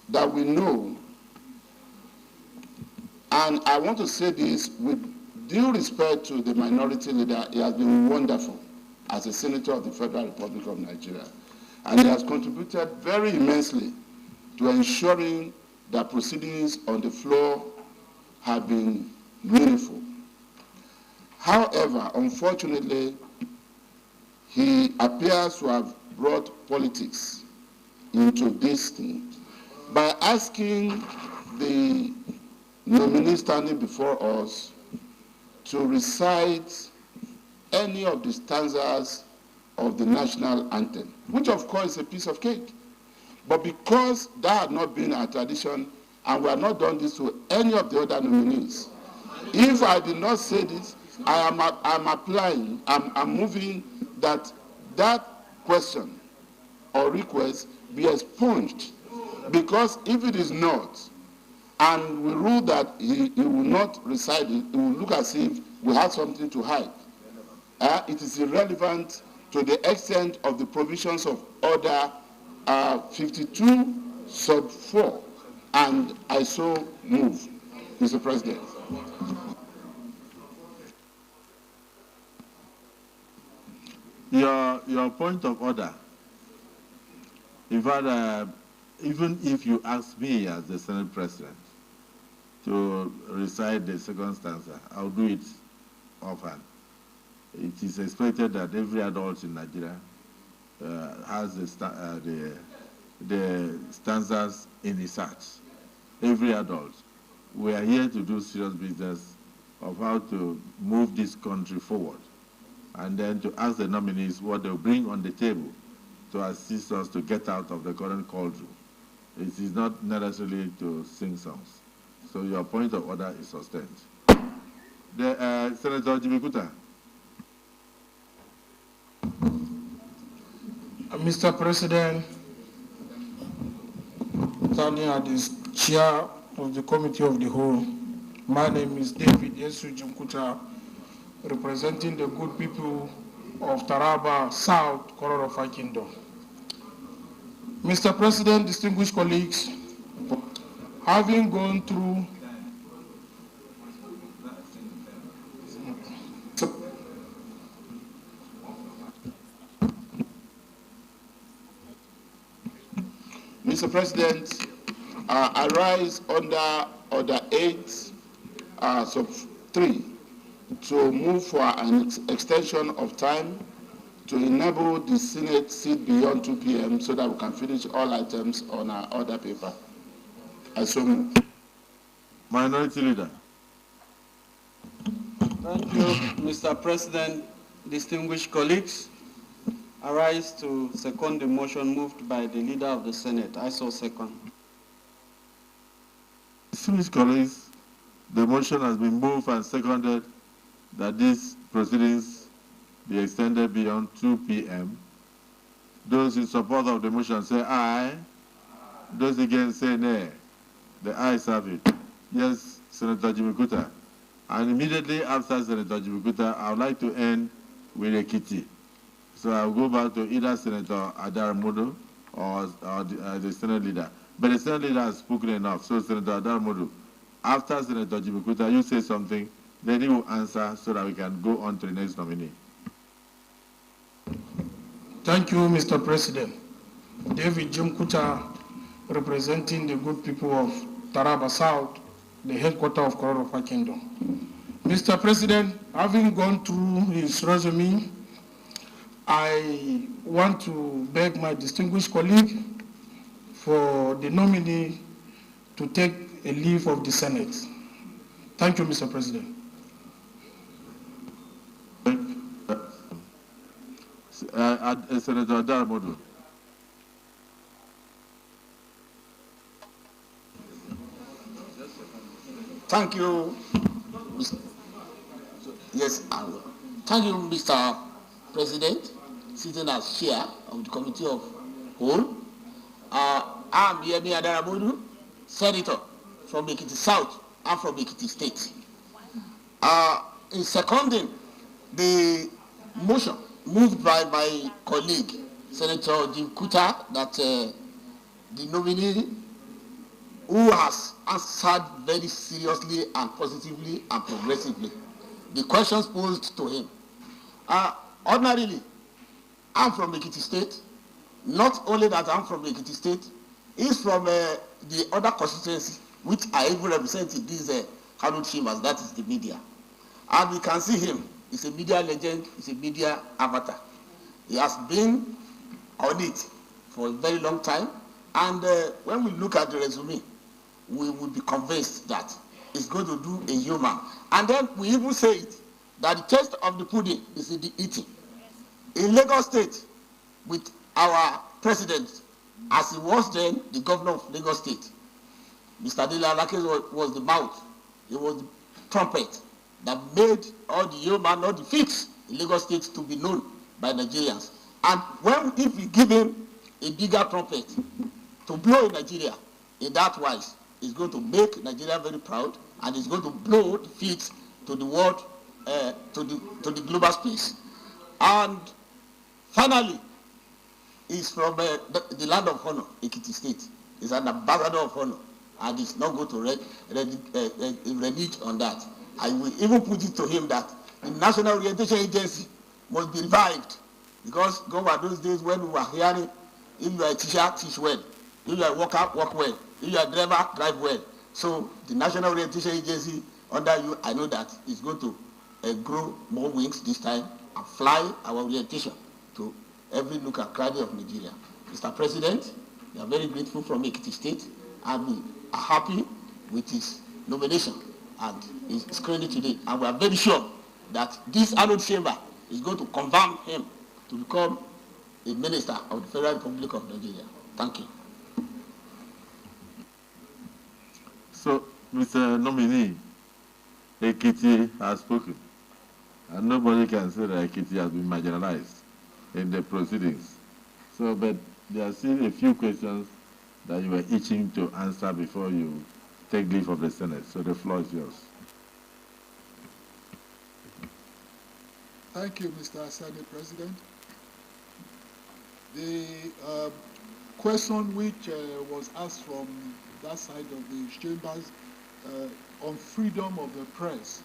that we know, and I want to say this with due respect to the minority leader. He has been wonderful as a senator of the Federal Republic of Nigeria, and he has contributed very immensely to ensuring that proceedings on the floor have been meaningful. However, unfortunately, he appears to have brought politics into this thing by asking the nominee standing before us to recite any of the stanzas of the national anthem, which of course is a piece of cake. But because that had not been our tradition, and we have not done this to any of the other nominees, if I did not say this, I'm moving that question or request be expunged, because if it is not, and we rule that he will not recite it, it will look as if we have something to hide. It is irrelevant to the extent of the provisions of Order 52, sub 4, and I so move, Mr. President. Your point of order, in fact, even if you ask me as the Senate President to recite the second stanza, I'll do it offhand. It is expected that every adult in Nigeria has the stanzas in his heart. Every adult. We are here to do serious business of how to move this country forward, and then to ask the nominees what they'll bring on the table to assist us to get out of the current cauldron. It is not necessarily to sing songs. So your point of order is sustained. Senator Jimikuta. Mr. President, standing as the chair of the Committee of the Whole, my name is David Yesu Jimkuta, representing the good people of Taraba South, Kororofa Kingdom. Mr. President, distinguished colleagues, having gone through Mr. President, I rise under Order 8, sub 3, to move for an extension of time to enable the Senate sit beyond 2 p.m. so that we can finish all items on our order paper. I so move. Minority Leader. Thank you, Mr. President, distinguished colleagues. I rise to second the motion moved by the Leader of the Senate. I so second. Distinguished colleagues, the motion has been moved and seconded that these proceedings be extended beyond 2 p.m. Those in support of the motion say aye. Those against say nay. The ayes have it. Yes, Senator Jimikuta. And immediately after Senator Jimikuta, I would like to end with Ekiti. So I'll go back to either Senator Adaramodo or the Senate leader. But the Senate leader has spoken enough. So Senator Adamodu, after Senator Jimikuta, you say something, then he will answer so that we can go on to the next nominee. Thank you, Mr. President. David Jimkuta, representing the good people of Taraba South, the headquarters of Kororofa Kingdom. Mr. President, having gone through his resume, I want to beg my distinguished colleague for the nominee to take a leave of the Senate. Thank you, Mr. President. Senator Adamodu. Thank you. Yes, I will. Thank you, Mr. President, sitting as chair of the Committee of Whole. I'm Yemi Adaramodu, Senator from Ekiti South and from Ekiti State. In seconding the motion moved by my colleague, Senator Jimkuta, that the nominee who has answered very seriously and positively and progressively the questions posed to him. Ordinarily, I'm from Ekiti State. Not only that I'm from Ekiti State, he's from the other constituency, which I even represent in this hallowed chambers, that is the media. And we can see him. He's a media legend, he's a media avatar. He has been on it for a very long time. And when we look at the resume, we will be convinced that it's going to do a human. And then we even say it, that the taste of the pudding is in the eating. In Lagos State, with our president, as he was then the governor of Lagos State, Mr. Dela Alake was the mouth, he was the trumpet that made all the human, all the feats in Lagos State to be known by Nigerians. And if we give him a bigger trumpet to blow in Nigeria, in that wise, it's going to make Nigeria very proud, and it's going to blow the feet to the world, to the global space. And finally, he's from the land of honor, Ekiti State. He's an ambassador of honor, and he's not going to renege on that. I will even put it to him that the National Orientation Agency must be revived, because gone were those days when we were hearing, if you are a teacher, teach well. If you are a worker, work well. If you are a driver, drive well. So the National Orientation Agency under you, I know that it's going to grow more wings this time and fly our orientation to every nook and cranny of Nigeria. Mr. President, we are very grateful from Ekiti State, and we are happy with his nomination and his screening today. And we are very sure that this hallowed chamber is going to confirm him to become a minister of the Federal Republic of Nigeria. Thank you. So, Mr. Nominee, Ekiti has spoken, and nobody can say that Ekiti has been marginalized in the proceedings. So, but there are still a few questions that you were itching to answer before you take leave of the Senate. So the floor is yours. Thank you, Mr. Senate President. The question which was asked from that side of the chambers on freedom of the press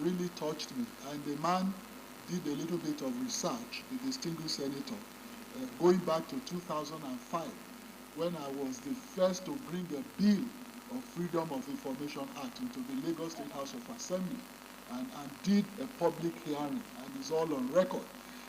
really touched me. And the man did a little bit of research, the distinguished senator, going back to 2005, when I was the first to bring a bill of Freedom of Information Act into the Lagos State House of Assembly, and did a public hearing, and it's all on record.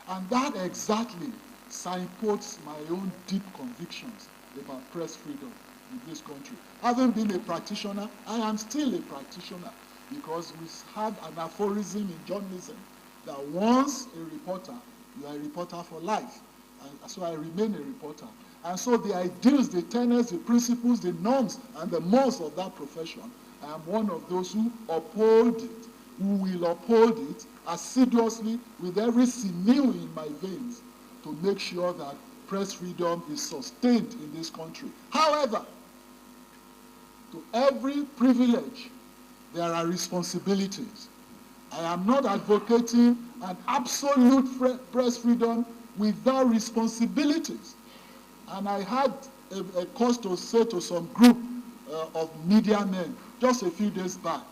And that exactly signposts my own deep convictions about press freedom in this country. Having been a practitioner, I am still a practitioner, because we have an aphorism in journalism that once a reporter, you are a reporter for life. And so I remain a reporter. And so the ideals, the tenets, the principles, the norms, and the mores of that profession, I am one of those who uphold it, who will uphold it assiduously with every sinew in my veins to make sure that press freedom is sustained in this country. However, to every privilege, there are responsibilities. I am not advocating an absolute press freedom without responsibilities. And I had a cause to say to some group of media men just a few days back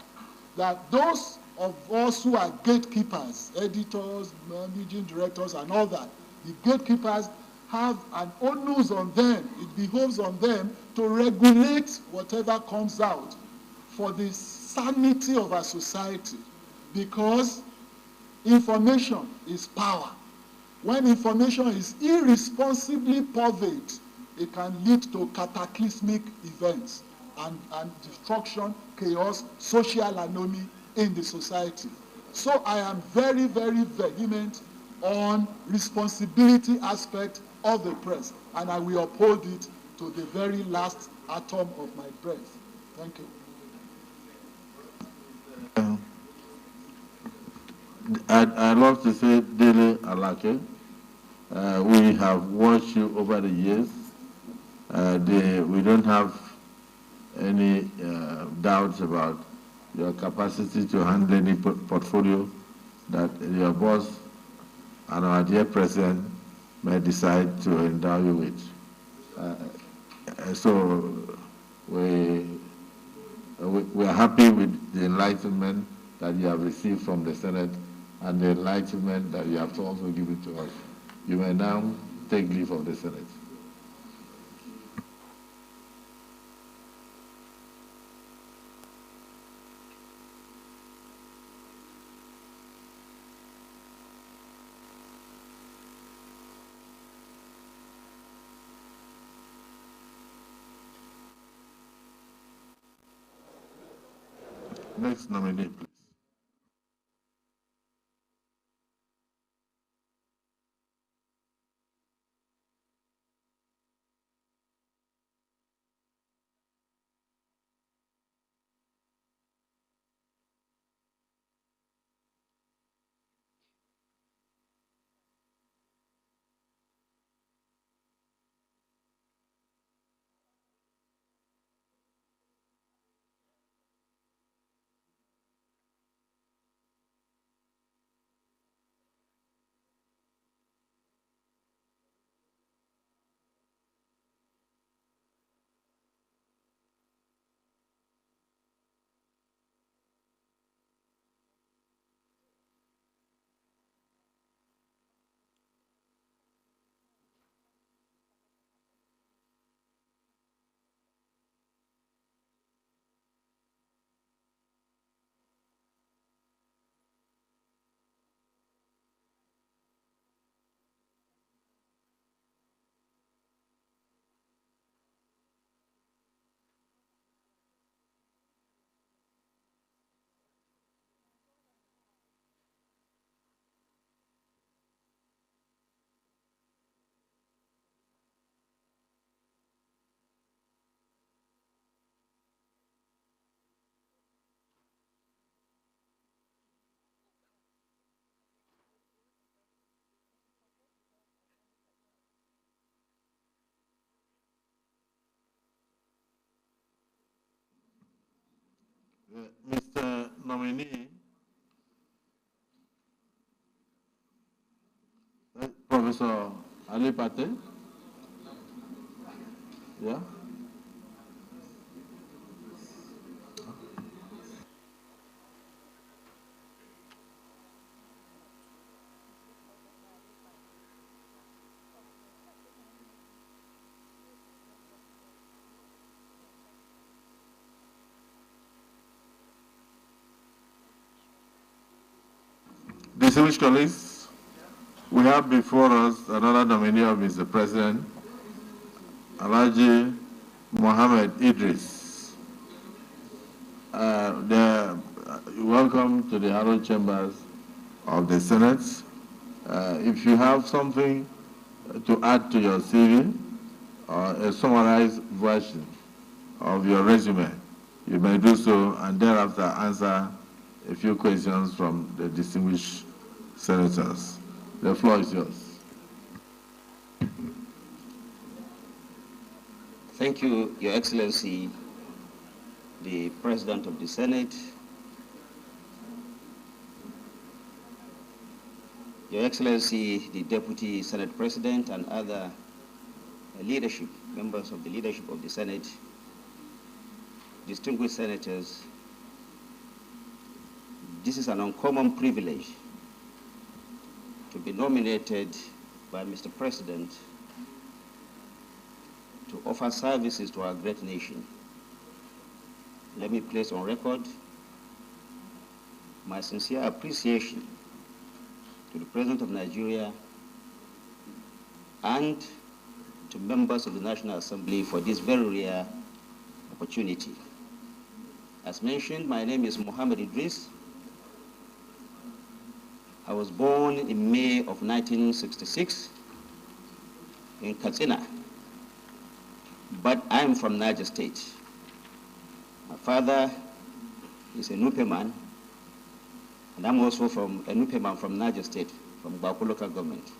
that those of us who are gatekeepers, editors, managing directors, and all that, the gatekeepers have an onus on them. It behoves on them to regulate whatever comes out for the sanity of our society, because information is power. When information is irresponsibly purveyed, it can lead to cataclysmic events and destruction, chaos, social anomie in the society. So I am very, very vehement on responsibility aspect of the press, and I will uphold it to the very last atom of my breath. Thank you. I'd love to say, Dele Alake, we have watched you over the years. We don't have any doubts about your capacity to handle any portfolio that your boss and our dear president may decide to endow you with. So we are happy with the enlightenment that you have received from the Senate and the enlightenment that you have also given to us. You may now take leave of the Senate. Next nominee, please. Mr. Nominee, Professor Ali Pate, yeah? Distinguished colleagues, we have before us another nominee of Mr. President, Alhaji Mohammed Idris. Welcome to the Harrow Chambers of the Senate. If you have something to add to your CV or a summarized version of your resume, you may do so and thereafter answer a few questions from the distinguished senators. The floor is yours. Thank you, Your Excellency, the President of the Senate, Your Excellency, the Deputy Senate President, and other leadership, members of the leadership of the Senate, distinguished senators, this is an uncommon privilege to be nominated by Mr. President to offer services to our great nation. Let me place on record my sincere appreciation to the President of Nigeria and to members of the National Assembly for this very rare opportunity. As mentioned, my name is Muhammad Idris. I was born in May of 1966 in Katsina, but I am from Niger State. My father is a Nupe man, and I'm also from a Nupe man from Niger State, from Baku local government.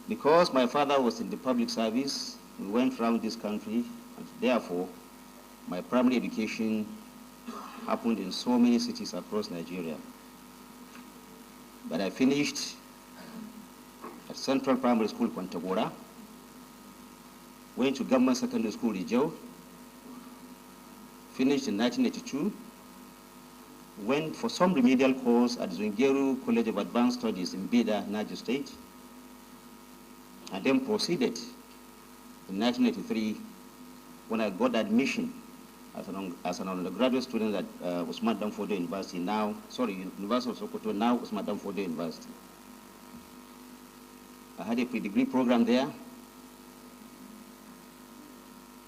Because my father was in the public service, we went around this country, and therefore, my primary education happened in so many cities across Nigeria. But I finished at Central Primary School, Kwantagora, went to Government Secondary School, Rijau, finished in 1982, went for some remedial course at Zungeru College of Advanced Studies in Bida, Niger State, and then proceeded in 1983 when I got admission as an undergraduate student at Usman Danfodio University, University of Sokoto, now Usman Danfodio University. I had a pre-degree program there,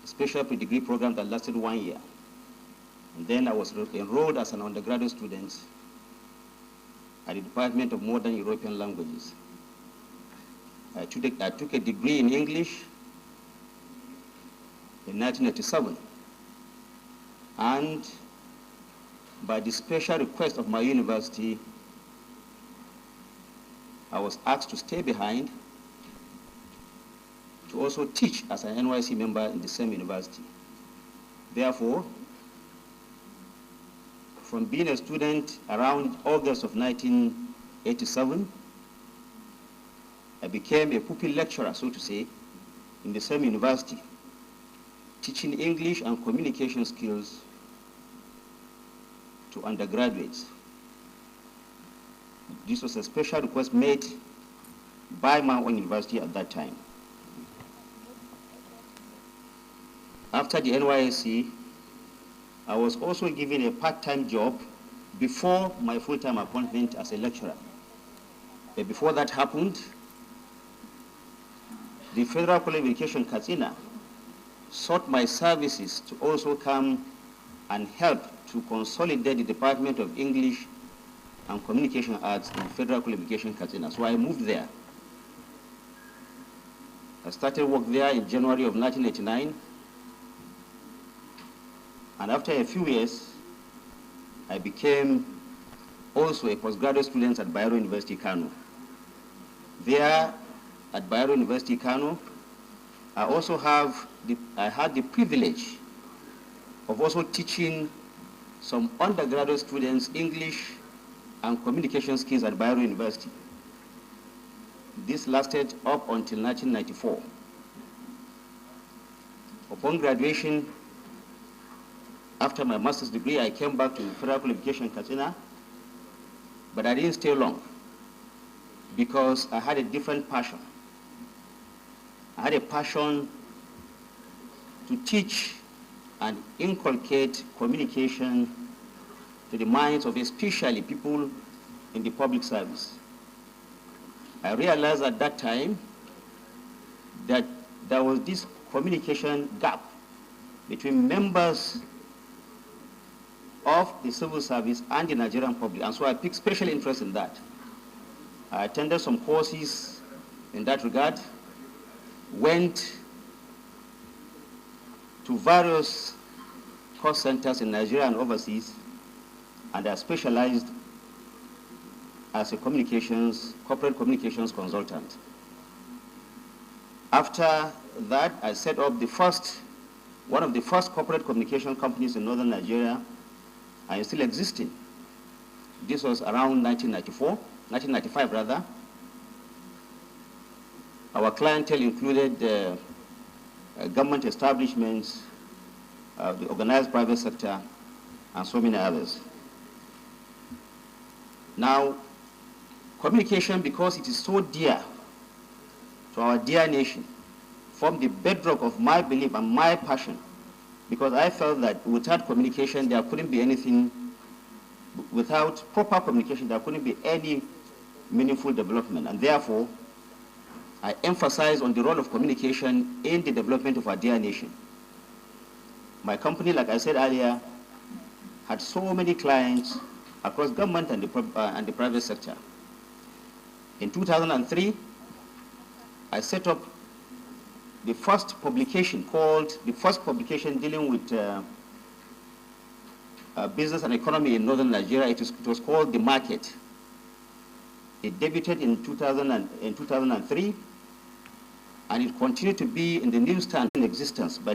a special pre-degree program that lasted 1 year. And then I was enrolled as an undergraduate student at the Department of Modern European Languages. I took a degree in English in 1987. And by the special request of my university, I was asked to stay behind to also teach as an NYC member in the same university. Therefore, from being a student around August of 1987, I became a pupil lecturer, so to say, in the same university, teaching English and communication skills to undergraduates. This was a special request made by my own university at that time. After the NYSC, I was also given a part-time job before my full-time appointment as a lecturer. But before that happened, the Federal College of Education, Katsina, sought my services to also come and help to consolidate the Department of English and Communication Arts in Federal College of Education, Katsina. So I moved there. I started work there in January of 1989. And after a few years, I became also a postgraduate student at Bayero University, Kano. There at Bayero University, Kano, I had the privilege of also teaching some undergraduate students English and communication skills at Bayero University. This lasted up until 1994. Upon graduation, after my master's degree, I came back to Federal College of Education, Katsina, but I didn't stay long because I had a different passion. I had a passion to teach and inculcate communication to the minds of especially people in the public service. I realized at that time that there was this communication gap between members of the civil service and the Nigerian public, and so I took special interest in that. I attended some courses in that regard, went to various course centers in Nigeria and overseas, and I specialized as a corporate communications consultant. After that, I set up one of the first corporate communication companies in northern Nigeria, and it's still existing. This was around 1995 rather. Our clientele included government establishments, the organized private sector, and so many others. Now, communication, because it is so dear to our dear nation, formed the bedrock of my belief and my passion, because I felt that without communication, there couldn't be anything, without proper communication, there couldn't be any meaningful development. And therefore, I emphasize on the role of communication in the development of our dear nation. My company, like I said earlier, had so many clients across government and the private sector. In 2003, I set up the first publication dealing with business and economy in northern Nigeria. It was called The Market. It debuted in 2003, and it continued to be in the newsstand in existence. But